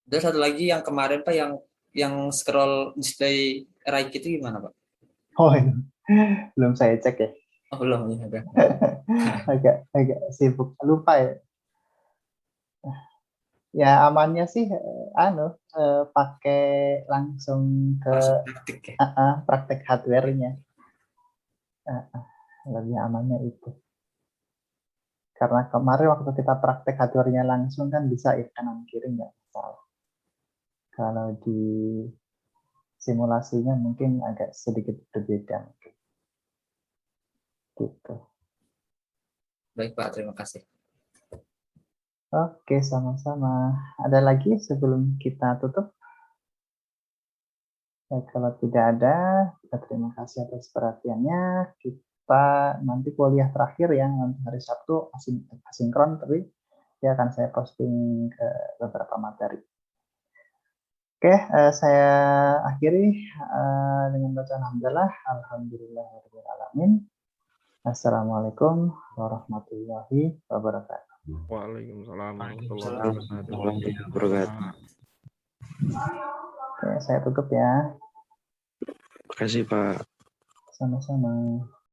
Terus satu lagi yang kemarin Pak yang scroll display right itu gimana Pak? Oh ini belum saya cek ya. Oh belum ya. agak sibuk lupa ya. Ya amannya sih pakai langsung ke Langsung praktik ya. praktek hardware-nya. Lebih amannya itu. Karena kemarin waktu kita praktek hardware-nya langsung kan bisa ya kanan kiri nggak masalah. Kalau di simulasinya mungkin agak sedikit berbeda. Gitu. Baik Pak, terima kasih. Oke, sama-sama. Ada lagi sebelum kita tutup? Ya, kalau tidak ada, kita terima kasih atas perhatiannya. Kita nanti kuliah terakhir ya, nanti hari Sabtu asinkron, tapi dia akan saya posting ke beberapa materi. Oke, saya akhiri dengan bacaan alhamdulillah. Alhamdulillahirrahmanirrahim. Assalamualaikum warahmatullahi wabarakatuh. Waalaikumsalam warahmatullahi Warahmatullahi wabarakatuh. wabarakatuh. Oke, saya tutup ya. Terima kasih Pak. Sama-sama.